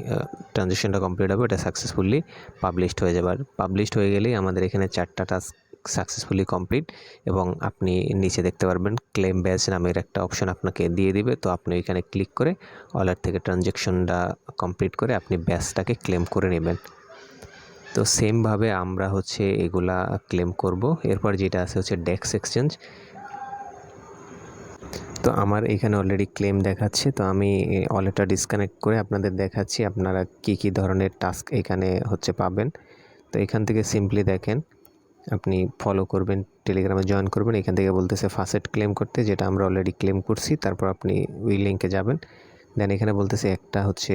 [SPEAKER 1] ট্রানজ্যাকশনটা কমপ্লিট হবে এটা সাকসেসফুলি পাবলিশড হয়ে যাবে। আর পাবলিশড হয়ে গেলেই আমাদের এখানে 4টা টাস্ক সাকসেসফুলি কমপ্লিট, এবং আপনি নিচে দেখতে পারবেন ক্লেম ব্যাচ নামের একটা অপশন আপনাকে দিয়ে দিবে। তো আপনি এখানে ক্লিক করে ওয়ালেট থেকে ট্রানজ্যাকশনটা কমপ্লিট করে আপনি ব্যাচটাকে ক্লেম করে নেবেন। তো সেমভাবে আমরা হচ্ছে এগুলা ক্লেম করব। এরপর যেটা আছে হচ্ছে ডেক্স এক্সচেঞ্জ। তো আমার এখানে অলরেডি ক্লেম দেখাচ্ছে, তো আমি ওয়ালেটটা ডিসকানেক্ট করে আপনাদের দেখাচ্ছি আপনারা কি ধরনের টাস্ক এখানে হচ্ছে পাবেন। তো এখান থেকে সিম্পলি দেখেন, আপনি ফলো করবেন, টেলিগ্রামে জয়েন করবেন। এখান থেকে বলতেছে ফাসেট ক্লেম করতে, যেটা আমরা অলরেডি ক্লেম করছি। তারপর আপনি ওই লিঙ্কে যাবেন। দেন এখানে বলতেছে একটা হচ্ছে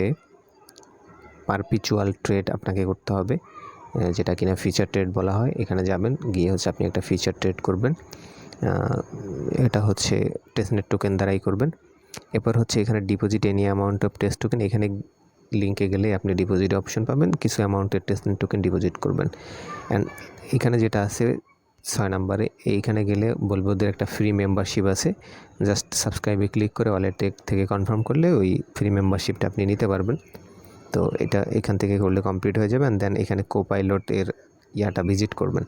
[SPEAKER 1] পারপিচুয়াল ট্রেড আপনাকে করতে হবে, যেটা কিনা ফিচার ট্রেড বলা হয়। এখানে যাবেন, গিয়ে হচ্ছে আপনি একটা ফিচার ট্রেড করবেন। এটা হচ্ছে টেস্টনেট টোকেন দ্বারাই করবেন। এরপর হচ্ছে এখানে deposit any amount of test token, এখানে লিঙ্কে গেলে আপনি ডিপোজিট অপশন পাবেন, কিছু অ্যামাউন্টের টেস্টনেট টোকেন ডিপোজিট করবেন। অ্যান্ড এখানে যেটা আছে 6 নম্বরে, এইখানে গেলে বলবো ওদের একটা ফ্রি মেম্বারশিপ আছে। জাস্ট সাবস্ক্রাইবে ক্লিক করে ওয়ালেট থেকে কনফার্ম করলে ওই ফ্রি মেম্বারশিপটা আপনি নিতে পারবেন। তো এটা এখান থেকে করলে কমপ্লিট হয়ে যাবে। দেন এখানে কোপাইলটের ইয়াটা ভিজিট করবেন।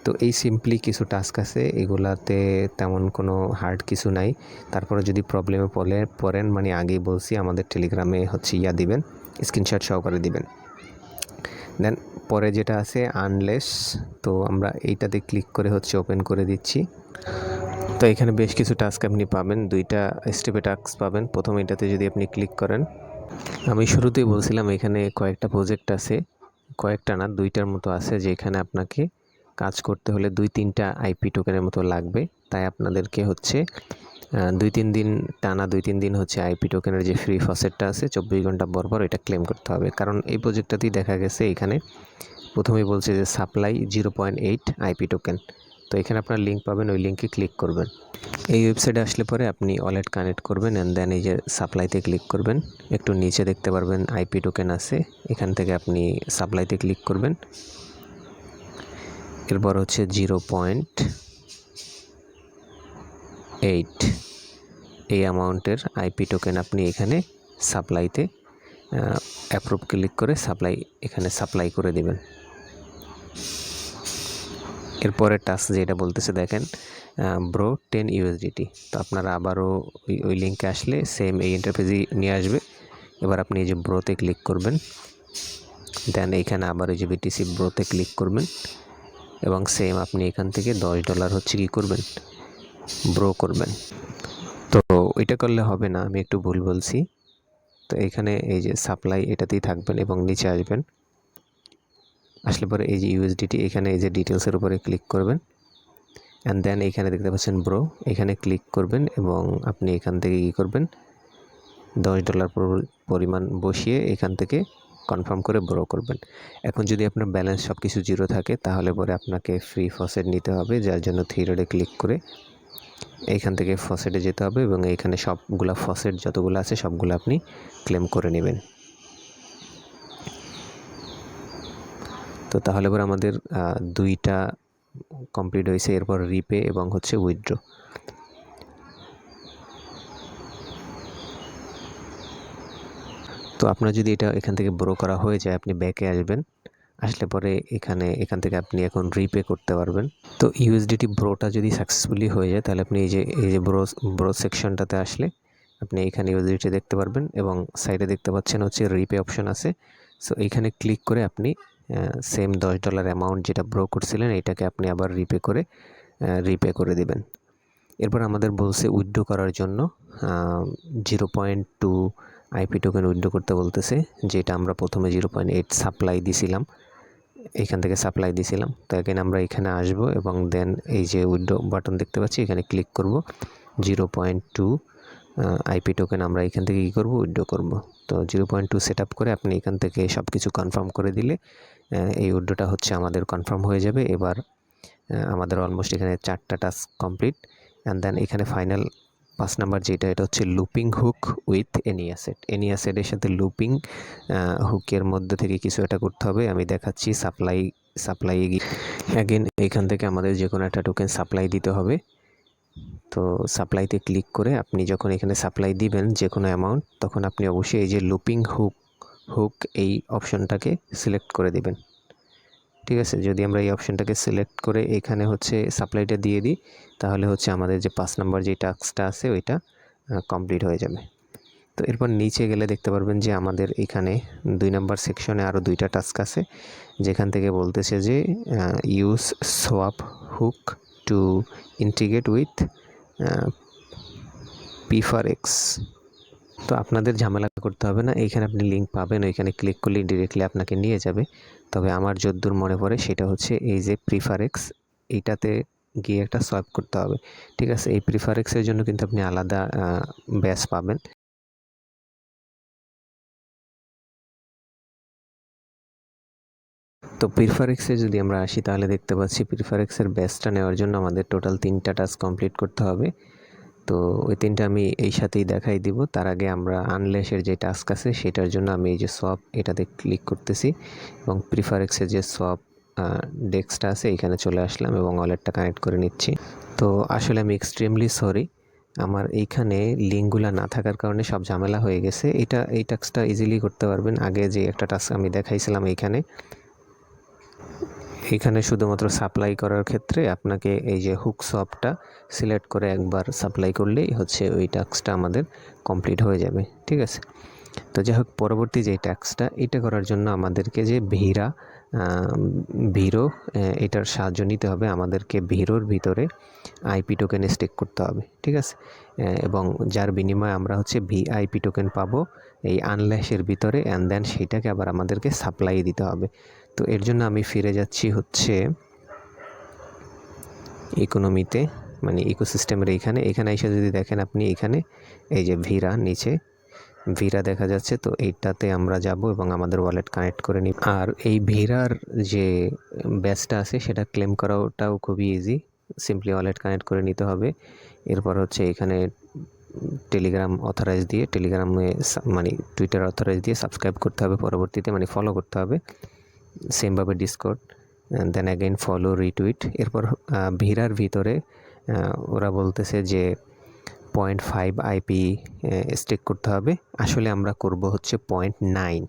[SPEAKER 1] তো এই সিম্পলি কিছু টাস্ক আছে, এগুলাতে তেমন কোনো হার্ড কিছু নাই। তারপরে যদি প্রবলেমে পড়েন, আগেই বলছি আমাদের টেলিগ্রামে হচ্ছে দিবেন, স্ক্রিনশট সহকারে দিবেন। দেন পরে যেটা আছে আনলেস, তো আমরা এইটাতে ক্লিক করে হচ্ছে ওপেন করে দিচ্ছি। তো এখানে বেশ কিছু টাস্ক আপনি পাবেন, 2টা স্টেপে টাস্ক পাবেন। প্রথম এটাতে যদি আপনি ক্লিক করেন, আমি শুরুতেই বলছিলাম এখানে কয়েকটা প্রজেক্ট আছে, কয়েকটা না 2টার মতো আছে, যেখানে আপনাকে কাজ করতে হলে 2-3টা আইপি টোকেনের মতো লাগবে। তাই আপনাদেরকে হচ্ছে 2-3 দিন টানা 2-3 দিন হচ্ছে আইপি টোকেনের যে ফ্রি ফসেটটা আছে 24 ঘন্টা পর এটা ক্লেম করতে হবে। কারণ এই প্রজেক্টটাতেই দেখা গেছে এখানে প্রথমেই বলছে যে সাপ্লাই 0.8 আইপি টোকেন। তো এখানে আপনার লিঙ্ক পাবেন, ওই লিঙ্কে ক্লিক করবেন। এই ওয়েবসাইটে আসলে পরে আপনি ওয়ালেট কানেক্ট করবেন, অ্যান্ড দেন এই যে সাপ্লাইতে ক্লিক করবেন। একটু নিচে দেখতে পারবেন আইপি টোকেন আছে, এখান থেকে আপনি সাপ্লাইতে ক্লিক করবেন। এরপর হচ্ছে 0.8 এই অ্যামাউন্টের আইপি টোকেন আপনি এখানে সাপ্লাইতে অ্যাপ্রুভ ক্লিক করে এখানে সাপ্লাই করে দেবেন। এরপরে টাস্ক যেটা বলতেছে দেখেন ব্রো 10 USDT। তো আপনারা আবারও ওই লিঙ্কে আসলে সেম এই ইন্টারফেসই নিয়ে আসবে। এবার আপনি এই যে ব্রোতে ক্লিক করবেন, দেন এইখানে আবার এই যে BTC ব্রোতে ক্লিক করবেন, এবং সেম আপনি এখান থেকে $10 হচ্ছে কি করবেন, ব্রো করবেন। তো এটা করলে হবে না, আমি একটু ভুল বলছি। তো এইখানে এই যে সাপ্লাই এটাতেই থাকবেন এবং নিচে আসবেন, আসলে পরে এই যে ইউএসডিটি এখানে এই যে ডিটেলসের উপরে ক্লিক করবেন অ্যান্ড দেন এইখানে দেখতে পাচ্ছেন ব্রো, এখানে ক্লিক করবেন এবং আপনি এখান থেকে কী করবেন $10 পরিমাণ বসিয়ে এখান থেকে কনফার্ম করে ব্রো করবেন। এখন যদি আপনার ব্যালেন্স সব কিছু জিরো থাকে তাহলে পরে আপনাকে ফ্রি ফসেট নিতে হবে, যার জন্য থ্রি ডটে ক্লিক করে এইখান থেকে ফসেটে যেতে হবে এবং এইখানে সবগুলা ফসেট যতগুলো আছে সবগুলো আপনি ক্লেম করে নেবেন। তো তাহলে পরে আমাদের দুইটা কমপ্লিট হয়েছে, এরপর রিপে এবং হচ্ছে উইথড্র। তো আপনার যদি এটা এখান থেকে ব্রো করা হয়ে যায় আপনি ব্যাকে আসবেন, আসলে পরে এখান থেকে আপনি এখন রিপে করতে পারবেন। তো ইউএসডিটি ব্রোটা যদি সাকসেসফুলি হয়ে যায় তাহলে আপনি এই যে ব্রো সেকশনটাতে আসলে আপনি এখানে ইউএসডিটি দেখতে পারবেন এবং সাইডে দেখতে পাচ্ছেন হচ্ছে রিপে অপশন আছে। সো এইখানে ক্লিক করে আপনি সেম $10 অ্যামাউন্ট যেটা ব্রো করছিলেন এটাকে আপনি আবার রিপে করে দিবেন। এরপর আমাদের বলছে উইথড্র করার জন্য 0.2 আইপি টোকেন উইথড্র করতে বলতেছে, যেটা আমরা প্রথমে 0.8 সাপ্লাই দিছিলাম, এখান থেকে সাপ্লাই দিছিলাম। তো এখানে আমরা এখানে আসব এবং দেন এই যে উইথড্র বাটন দেখতে পাচ্ছি এখানে ক্লিক করব, 0.2 আইপি টোকেন আমরা এখান থেকে কী করবো উইথড্র করব। তো 0.2 সেট আপ করে আপনি এখান থেকে সব কিছু কনফার্ম করে দিলে এই উইথড্রটা হচ্ছে আমাদের কনফার্ম হয়ে যাবে। এবার আমাদের অলমোস্ট এখানে 4টা টাস্ক কমপ্লিট অ্যান্ড দেন এখানে ফাইনাল 5 নাম্বার যেটা, এটা হচ্ছে লুপিং হুক উইথ এনি অ্যাসেটের সাথে লুপিং হুকের মধ্যে থেকে কিছু একটা করতে হবে। আমি দেখাচ্ছি সাপ্লাই গিয়ে অ্যাগেন এইখান থেকে আমাদের যে কোনো একটা টোকেন সাপ্লাই দিতে হবে। তো সাপ্লাইতে ক্লিক করে আপনি যখন এখানে সাপ্লাই দিবেন যে কোনো অ্যামাউন্ট, তখন আপনি অবশ্যই এই যে লুপিং হুক এই অপশনটাকে সিলেক্ট করে দিবেন। ঠিক আছে, যদি আমরা এই অপশনটাকে সিলেক্ট করে এখানে হচ্ছে সাপ্লাইটা দিয়ে দিই তাহলে হচ্ছে আমাদের যে 5 নাম্বার যে টাস্কটা আছে ওইটা কমপ্লিট হয়ে যাবে। তো এরপর নিচে গেলে দেখতে পারবেন যে আমাদের এখানে 2 নাম্বার সেকশনে আরও 2টা টাস্ক আছে, যেখান থেকে বলতেছে যে use swap hook to integrate with P4X। তো আপনাদের ঝামেলা করতে হবে না, এইখানে আপনি লিঙ্ক পাবেন, ওইখানে ক্লিক করলে ডিরেক্টলি আপনাকে নিয়ে যাবে। তবে আমার যদ্দূর মনে পড়ে সেটা হচ্ছে এই যে P4X, এইটাতে গিয়ে একটা সোয়াপ করতে হবে। ঠিক আছে, এই P4X-এর জন্য কিন্তু আপনি আলাদা ব্যাচ পাবেন। তো P4X-এ যদি আমরা আসি তাহলে দেখতে পাচ্ছি P4X-এর ব্যাচটা নেওয়ার জন্য আমাদের টোটাল 3টা টাস্ক কমপ্লিট করতে হবে। তো ওই 3টা আমি এই সাথেই দেখাই দিব। তার আগে আমরা আনলেসের যে টাস্ক আছে সেটার জন্য আমি এই যে সোয়াপ এটাতে ক্লিক করতেছি এবং P4X-এর যে সোয়াপ ডেস্কটা আছে এখানে চলে আসলাম এবং ওয়ালেটটা কানেক্ট করে নিচ্ছি। তো আসলে আমি এক্সট্রিমলি সরি, আমার এইখানে লিঙ্কগুলো না থাকার কারণে সব ঝামেলা হয়ে গেছে। এই টাস্কটা ইজিলি করতে পারবেন। আগে যে একটা টাস্ক আমি দেখাইছিলাম এখানে শুধুমাত্র সাপ্লাই করার ক্ষেত্রে আপনাকে এই যে হুক সোয়াপটা সিলেক্ট করে একবার সাপ্লাই করলেই হচ্ছে ওই টাস্কটা আমাদের কমপ্লিট হয়ে যাবে। ঠিক আছে, তো যাই হোক পরবর্তী যে টাস্কটা এটা করার জন্য আমাদেরকে যে ভিরো এটার সাহায্য নিতে হবে। আমাদেরকে ভিরোর ভিতরে আইপি টোকেন স্টেক করতে হবে। ঠিক আছে, এবং যার বিনিময়ে আমরা হচ্ছে ভিআইপি টোকেন পাবো এই আনল্যাশের ভিতরে অ্যান্ড দেন সেইটাকে আবার আমাদেরকে সাপ্লাই দিতে হবে। তো এর জন্য আমি ফিরে যাচ্ছি হচ্ছে ইকোনমিতে, মানে ইকোসিস্টেমের এখানে এসে যদি দেখেন আপনি এখানে এই যে নিচে ভিরা দেখা যাচ্ছে। তো এইটাতে আমরা যাব এবং আমাদের ওয়ালেট কানেক্ট করে নিই। আর এই ভিরার যে ব্যাচটা আছে সেটা ক্লেম করাটাও খুবই ইজি, সিম্পলি ওয়ালেট কানেক্ট করে নিতে হবে। এরপর হচ্ছে এখানে টেলিগ্রাম অথরাইজ দিয়ে মানে টুইটার অথরাইজ দিয়ে সাবস্ক্রাইব করতে হবে পরবর্তীতে, মানে ফলো করতে হবে। সেমভাবে Discord, then again follow retweet. এরপর ভিরার ভিতরে ওরা বলতেছে যে 0.5 আইপি স্টেক করতে হবে। আসলে আমরা করব হচ্ছে 0.9,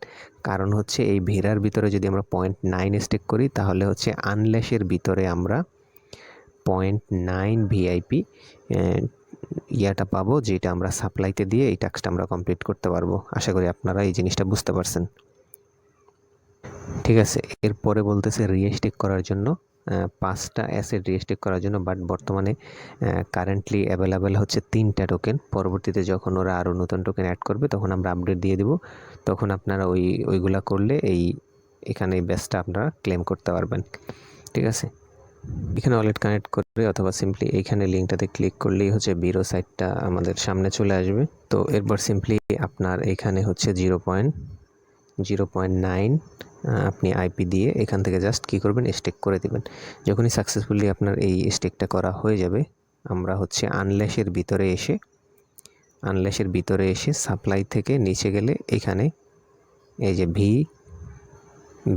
[SPEAKER 1] কারণ হচ্ছে এই ভিরার ভিতরে যদি আমরা 0.9 স্টেক করি তাহলে হচ্ছে আনল্যাশের ভিতরে আমরা 0.9 ভিআইপি ইয়াটা পাবো, যেটা আমরা সাপ্লাইতে দিয়ে এই টাস্কটা আমরা কমপ্লিট করতে পারবো। আশা করি আপনারা এই জিনিসটা বুঝতে পারছেন। ঠিক আছে, এরপরে বলতেছে রিস্টেক করার জন্য 5টা অ্যাসেট রিস্ট্রিক্ট করার জন্য, বাট বর্তমানে কারেন্টলি অ্যাভেলেবেল হচ্ছে 3টা টোকেন। পরবর্তীতে যখন ওরা আরও নতুন টোকেন অ্যাড করবে তখন আমরা আপডেট দিয়ে দেবো, তখন আপনারা ওইগুলা করলে এখানে এই ব্যাচটা আপনারা ক্লেম করতে পারবেন। ঠিক আছে, এখানে ওয়ালেট কানেক্ট করে অথবা সিম্পলি এইখানে লিঙ্কটাতে ক্লিক করলেই হচ্ছে বিরো সাইটটা আমাদের সামনে চলে আসবে। তো এরপর সিম্পলি আপনার এখানে হচ্ছে 0.9 আপনি আইপি দিয়ে এখান থেকে জাস্ট কী করবেন, স্টেক করে দেবেন। যখনই সাকসেসফুলি আপনার এই স্টেকটা করা হয়ে যাবে, আমরা হচ্ছে আনল্যাশের ভিতরে এসে সাপ্লাই থেকে নিচে গেলে এখানে এই যে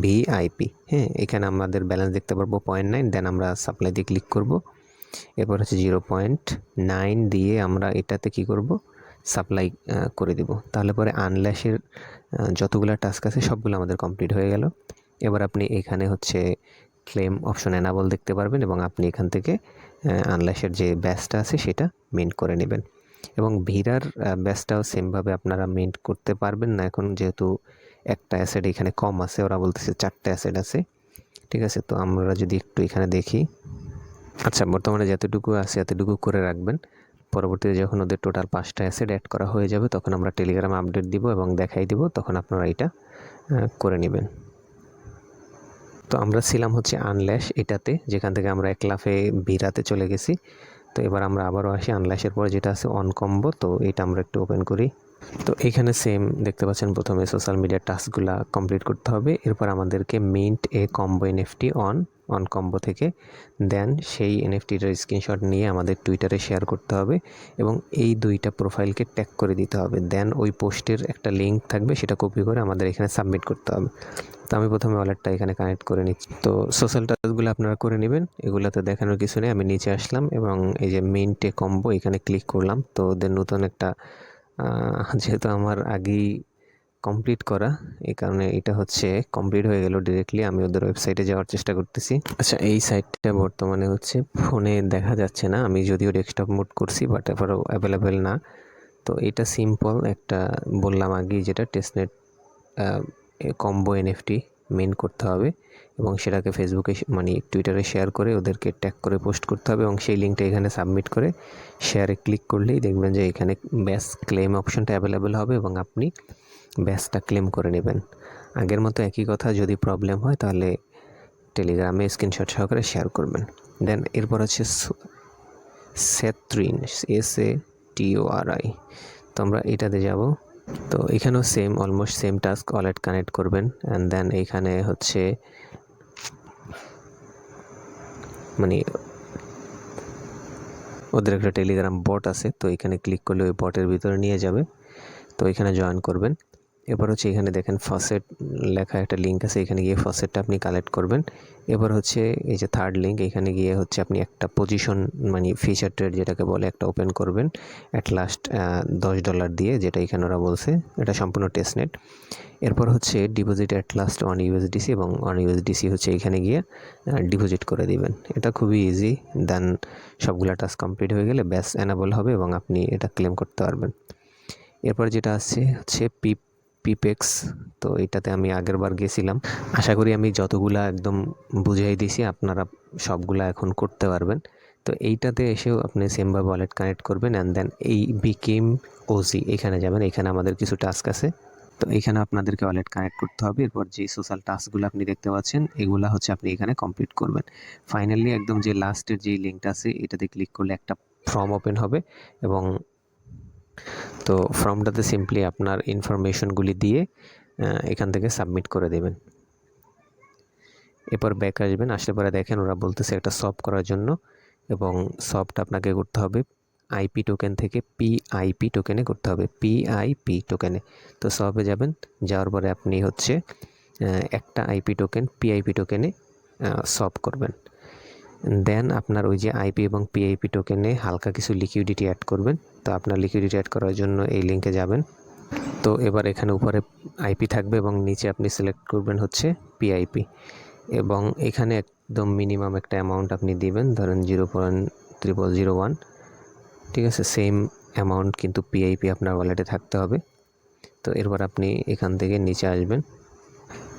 [SPEAKER 1] ভিআইপি, হ্যাঁ, এখানে আমাদের ব্যালেন্স দেখতে পারবো 0.9। দেন আমরা সাপ্লাই দিয়ে ক্লিক করব। এরপর হচ্ছে 0.9 দিয়ে আমরা এটাতে কি করব, সাপ্লাই করে দিব। তাহলে পরে আনল্যাশের যতগুলো টাস্ক আছে সবগুলো আমাদের কমপ্লিট হয়ে গেল। এবার আপনি এখানে হচ্ছে ক্লেম অপশন এনাবল দেখতে পারবেন এবং আপনি এখান থেকে আনল্যাশের যে ব্যাচটা আছে সেটা মিন্ট করে নেবেন। এবং ভিরার ব্যাচটাও সেমভাবে আপনারা মিন্ট করতে পারবেন না, এখন যেহেতু একটা অ্যাসেট এখানে কম আছে, ওরা বলতেছে 4টা অ্যাসেট আছে। ঠিক আছে, তো আমরা যদি একটু এখানে দেখি, আচ্ছা বর্তমানে যতটুকু আছে এতটুকু করে রাখবেন। পরবর্তীতে যখন ওদের টোটাল 5টা অ্যাসেট অ্যাড করা হয়ে যাবে তখন আমরা টেলিগ্রামে আপডেট দিব এবং দেখাই দিব, তখন আপনারা এটা করে নেবেন। তো আমরা ছিলাম হচ্ছে আনল্যাশ এটাতে, যেখান থেকে আমরা এক লাফে ভিরাতে চলে গেছি। তো এবার আমরা আবারও আসি আনল্যাশের পরে যেটা আছে অন কম্বো, তো এটা আমরা একটু ওপেন করি। তো এখানে সেম দেখতে পাচ্ছেন, প্রথমে সোশ্যাল মিডিয়ার টাস্কগুলো কমপ্লিট করতে হবে। এরপর আমাদেরকে mint A combo NFT on combo থেকে দেন সেই এনএফটিটার স্ক্রিনশট নিয়ে আমাদের টুইটারে শেয়ার করতে হবে এবং এই 2টা প্রোফাইলকে ট্যাগ করে দিতে হবে। দেন ওই পোস্টের একটা লিঙ্ক থাকবে, সেটা কপি করে আমাদের এখানে সাবমিট করতে হবে। তো আমি প্রথমে ওয়ালেটটা এখানে কানেক্ট করে নিচ্ছি। তো সোশ্যাল টাস্কগুলো আপনারা করে নেবেন, এগুলোতে দেখানোর কিছু নেই। আমি নিচে আসলাম এবং এই যে মিন্ট এ কম্বো এখানে ক্লিক করলাম। তো ওদের নতুন একটা যেহেতু আমার আগেই কমপ্লিট করা, এই কারণে এটা হচ্ছে কমপ্লিট হয়ে গেল ডিরেক্টলি। আমি ওদের ওয়েবসাইটে যাওয়ার চেষ্টা করতেছি। আচ্ছা, এই সাইটটা বর্তমানে হচ্ছে ফোনে দেখা যাচ্ছে না, আমি যদিও ডেস্কটপ মোড করছি, বাট এবারও অ্যাভেলেবেল না। তো এটা সিম্পল একটা বললাম আগেই, যেটা টেস্টনেট কম্বো এনএফটি মেন করতে হবে এবং সেটাকে ফেসবুকে মানে টুইটারে শেয়ার করে ওদেরকে ট্যাগ করে পোস্ট করতে হবে এবং সেই লিঙ্কটা এখানে সাবমিট করে শেয়ারে ক্লিক করলেই দেখবেন যে এখানে ব্যাচ ক্লেম অপশনটা অ্যাভেলেবেল হবে এবং আপনি ব্যাচটা ক্লেম করে নেবেন। আগের মতো একই কথা, যদি প্রবলেম হয় তাহলে টেলিগ্রামে স্ক্রিনশট সহকারে শেয়ার করবেন। দেন এরপর হচ্ছে সেট্রিন, SATORI, তো আমরা এটাতে যাব। তো এখানেও same, almost same task, wallet connect করবেন অ্যান্ড দেন এইখানে হচ্ছে মানে ওদের একটা টেলিগ্রাম বট আছে, তো এখানে ক্লিক করলে ওই বটের ভিতরে নিয়ে যাবে। তো এখানে জয়েন করবেন। এবার হচ্ছে এখানে দেখেন ফসেট লেখা একটা লিঙ্ক আছে, এখানে গিয়ে ফসেটটা আপনি কালেক্ট করবেন। এবার হচ্ছে এই যে থার্ড লিঙ্ক, এখানে গিয়ে হচ্ছে আপনি একটা পজিশন মানে ফিচার ট্রেড যেটাকে বলে একটা ওপেন করবেন অ্যাট লাস্ট $10 দিয়ে, যেটা এখানে ওরা বলছে, এটা সম্পূর্ণ টেস্টনেট। এরপর হচ্ছে deposit at last on USDC এবং অন ইউএসডিসি হচ্ছে এখানে গিয়ে ডিপোজিট করে দিবেন। এটা খুবই ইজি। দেন সবগুলা টাস্ক কমপ্লিট হয়ে গেলে ব্যাস এনাবল হবে এবং আপনি এটা ক্লেম করতে পারবেন। এরপর যেটা আছে হচ্ছে পিপেক্স, তো এটাতে আমি আগের বার গেছিলাম। আশা করি আমি যতগুলা একদম বুঝাই দিছি আপনারা সবগুলা এখন করতে পারবেন। তো এইটাতে এসেও আপনি সেমভাবে ওয়ালেট কানেক্ট করবেন অ্যান্ড দেন এই বিকেম ওজি এখানে যাবেন। এখানে আমাদের কিছু টাস্ক আছে, তো এখানে আপনাদেরকে ওয়ালেট কানেক্ট করতে হবে। এরপর যে সোশ্যাল টাস্কগুলো আপনি দেখতে পাচ্ছেন এগুলা হচ্ছে আপনি এখানে কমপ্লিট করবেন। ফাইনালি একদম যে লাস্টের যে লিঙ্কটা আছে এটাতে ক্লিক করলে একটা ফর্ম ওপেন হবে এবং তো ফর্মটাতে সিম্পলি আপনার ইনফরমেশনগুলি দিয়ে এখান থেকে সাবমিট করে দেবেন। এরপর ব্যাক আসবেন, আসলে পরে দেখেন ওরা বলতেছে একটা সব করার জন্য এবং সবটা আপনাকে করতে হবে আইপি টোকেন থেকে পিআইপি টোকেনে করতে হবে, পিআইপি টোকেনে। তো সবে যাবেন, যাওয়ার পরে আপনি হচ্ছে একটা আইপি টোকেন পিআইপি টোকেনে সব করবেন। দেন আপনার ওই যে আইপি এবং পিআইপি টোকেনে হালকা কিছু লিকুইডিটি অ্যাড করবেন। তো আপনার লিকুইডিটি অ্যাড করার জন্য এই লিঙ্কে যাবেন। তো এবার এখানে উপরে আইপি থাকবে এবং নিচে আপনি সিলেক্ট করবেন হচ্ছে পিআইপি এবং এখানে একদম মিনিমাম একটা অ্যামাউন্ট আপনি দিবেন, ধরেন 0.0001। ঠিক আছে, সেম অ্যামাউন্ট কিন্তু পিআইপি আপনার ওয়ালেটে থাকতে হবে। তো এরপর আপনি এখান থেকে নিচে আসবেন,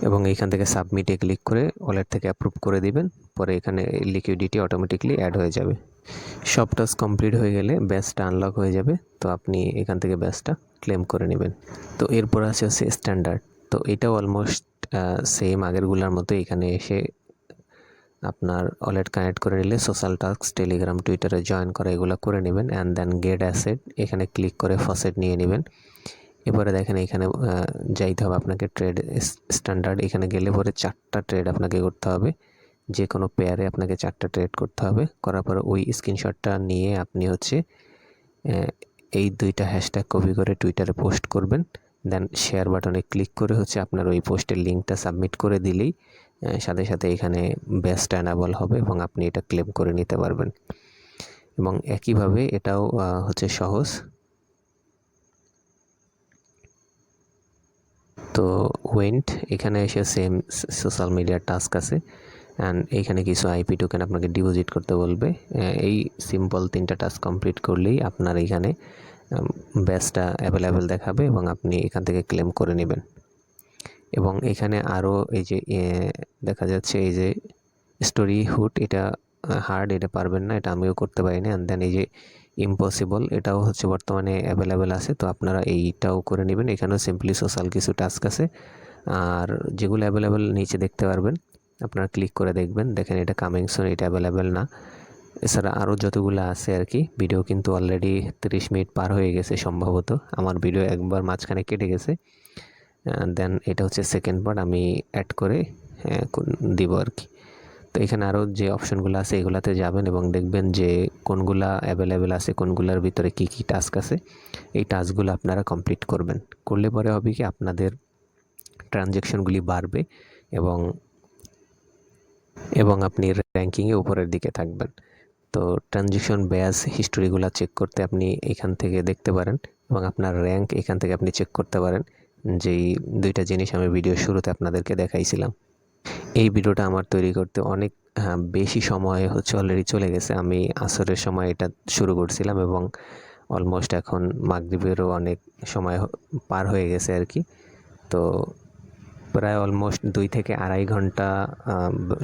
[SPEAKER 1] এবং এইখান থেকে সাবমিটে ক্লিক করে ওয়ালেট থেকে অ্যাপ্রুভ করে দিবেন। পরে এখানে লিকুইডিটি অটোমেটিকলি অ্যাড হয়ে যাবে। সব টাস্ক কমপ্লিট হয়ে গেলে ব্যাচটা আনলক হয়ে যাবে। তো আপনি এখান থেকে ব্যাচটা ক্লেম করে নেবেন। তো এরপর আছে হচ্ছে স্ট্যান্ডার্ড। তো এটাও অলমোস্ট সেম আগেরগুলোর মতো। এখানে এসে আপনার ওয়ালেট কানেক্ট করে নিলে সোশ্যাল টাস্ক, টেলিগ্রাম, টুইটারে জয়েন করা এগুলো করে নেবেন। অ্যান্ড দেন গেট অ্যাসেট এখানে ক্লিক করে ফসেট নিয়ে নেবেন। এবারে দেখেন এখানে যাইতে হবে আপনাকে ট্রেড স্ট্যান্ডার্ড। এখানে গেলে পরে 4টা ট্রেড আপনাকে করতে হবে। যে কোনো পেয়ারে আপনাকে 4টা ট্রেড করতে হবে। করার পরে ওই স্ক্রিনশটটা নিয়ে আপনি হচ্ছে এই 2টা হ্যাশট্যাগ কপি করে টুইটারে পোস্ট করবেন। দেন শেয়ার বাটনে ক্লিক করে হচ্ছে আপনার ওই পোস্টের লিঙ্কটা সাবমিট করে দিলেই সাথে সাথে এখানে ব্যাচটা এনাবল হবে এবং আপনি এটা ক্লেম করে নিতে পারবেন। এবং একইভাবে এটাও হচ্ছে সহজ। তো ওয়েন্ট এখানে এসে সেম সোশ্যাল মিডিয়ার টাস্ক আছে। অ্যান্ড এইখানে কিছু আইপি টোকেন আপনাকে ডিপোজিট করতে বলবে। এই সিম্পল 3টা টাস্ক কমপ্লিট করলেই আপনার এখানে ব্যাচটা অ্যাভেলেবেল দেখাবে এবং আপনি এখান থেকে ক্লেম করে নেবেন। এবং এখানে আরও এই যে দেখা যাচ্ছে এই যে স্টোরি হুড, এটা হার্ড, এটা পারবেন না, এটা আমিও করতে পারি না। অ্যান্ড দেন এই যে ইম্পসিবল, এটাও হচ্ছে বর্তমানে অ্যাভেলেবেল আছে। তো আপনারা এইটাও করে নেবেন। এখানেও সিম্পলি সোশ্যাল কিছু টাস্ক আছে। আর যেগুলো অ্যাভেলেবেল নিচে দেখতে পারবেন, আপনারা ক্লিক করে দেখবেন। দেখেন এটা কামিং সুন, এটা অ্যাভেলেবেল না। এছাড়া আরও যতগুলো আছে আর কি। ভিডিও কিন্তু অলরেডি 30 মিনিট পার হয়ে গেছে সম্ভবত। আমার ভিডিও একবার মাঝখানে কেটে গেছে। দেন এটা হচ্ছে সেকেন্ড পার্ট, আমি অ্যাড করে দিব আর কি। তো এখানে আরও যে অপশনগুলো আছে এগুলাতে যাবেন এবং দেখবেন যে কোনগুলা অ্যাভেলেবেল আছে, কোনগুলার ভিতরে কি কি টাস্ক আছে। এই টাস্কগুলো আপনারা কমপ্লিট করবেন। করলে পরে হবে কি আপনাদের ট্রানজ্যাকশনগুলি বাড়বে এবং আপনি র্যাঙ্কিংয়ে উপরের দিকে থাকবেন। তো ট্রানজ্যাকশন ব্যাচ হিস্টোরিগুলো চেক করতে আপনি এখান থেকে দেখতে পারেন এবং আপনার র্যাঙ্ক এখান থেকে আপনি চেক করতে পারেন। যেই 2টা জিনিস আমি ভিডিওর শুরুতে আপনাদেরকে দেখাইছিলাম। এই ভিডিওটা আমার তৈরি করতে অনেক বেশি সময় হচ্ছে অলরেডি চলে গেছে। আমি আসরের সময় এটা শুরু করছিলাম এবং অলমোস্ট এখন মাগরিবেরও অনেক সময় পার হয়ে গেছে আর কি। তো প্রায় অলমোস্ট 2 থেকে 2.5 ঘন্টা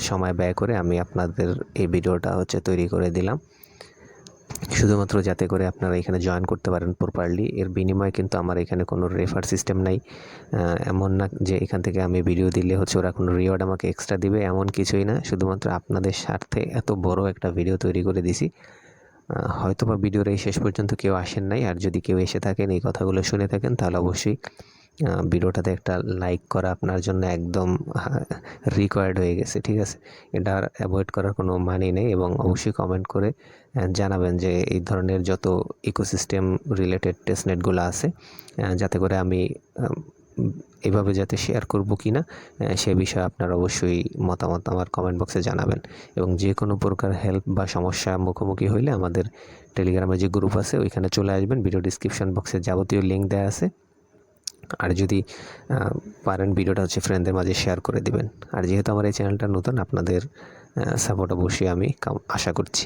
[SPEAKER 1] সময় ব্যয় করে আমি আপনাদের এই ভিডিওটা হচ্ছে তৈরি করে দিলাম, শুধুমাত্র যাতে করে আপনারা এখানে জয়েন করতে পারেন প্রপারলি। এর বিনিময়ে কিন্তু আমার এখানে কোনো রেফার সিস্টেম নাই। এমন না যে এখান থেকে আমি ভিডিও দিলে হচ্ছে ওরা কোনো রিওয়ার্ড আমাকে এক্সট্রা দিবে, এমন কিছুই না। শুধুমাত্র আপনাদের স্বার্থে এত বড় একটা ভিডিও তৈরি করে দিছি। হয়তো বা ভিডিওর এই শেষ পর্যন্ত কেউ আসেন নাই। আর যদি কেউ এসে থাকেন, এই কথাগুলো শুনে থাকেন, তাহলে অবশ্যই ভিডিওটাতে একটা লাইক করা আপনার জন্য একদম রিকোয়ার্ড হয়ে গেছে, ঠিক আছে? এটা আর অ্যাভয়েড করার কোনো মানে নেই। এবং অবশ্যই কমেন্ট করে জানাবেন যে এই ধরনের যত ইকোসিস্টেম রিলেটেড টেস্টনেটগুলো আছে, যাতে করে আমি এভাবে যাতে শেয়ার করব কি না সে বিষয়ে আপনার অবশ্যই মতামত আমার কমেন্ট বক্সে জানাবেন। এবং যে কোনো প্রকার হেল্প বা সমস্যা মুখোমুখি হইলে আমাদের টেলিগ্রামে যে গ্রুপ আছে ওইখানে চলে আসবেন। ভিডিও ডিসক্রিপশন বক্সে যাবতীয় লিঙ্ক দেওয়া আছে। আর যদি পারেন ভিডিওটা হচ্ছে ফ্রেন্ডদের মাঝে শেয়ার করে দিবেন। আর যেহেতু আমার এই চ্যানেলটা নতুন, আপনাদের সাপোর্ট অবশ্যই আমি আশা করছি।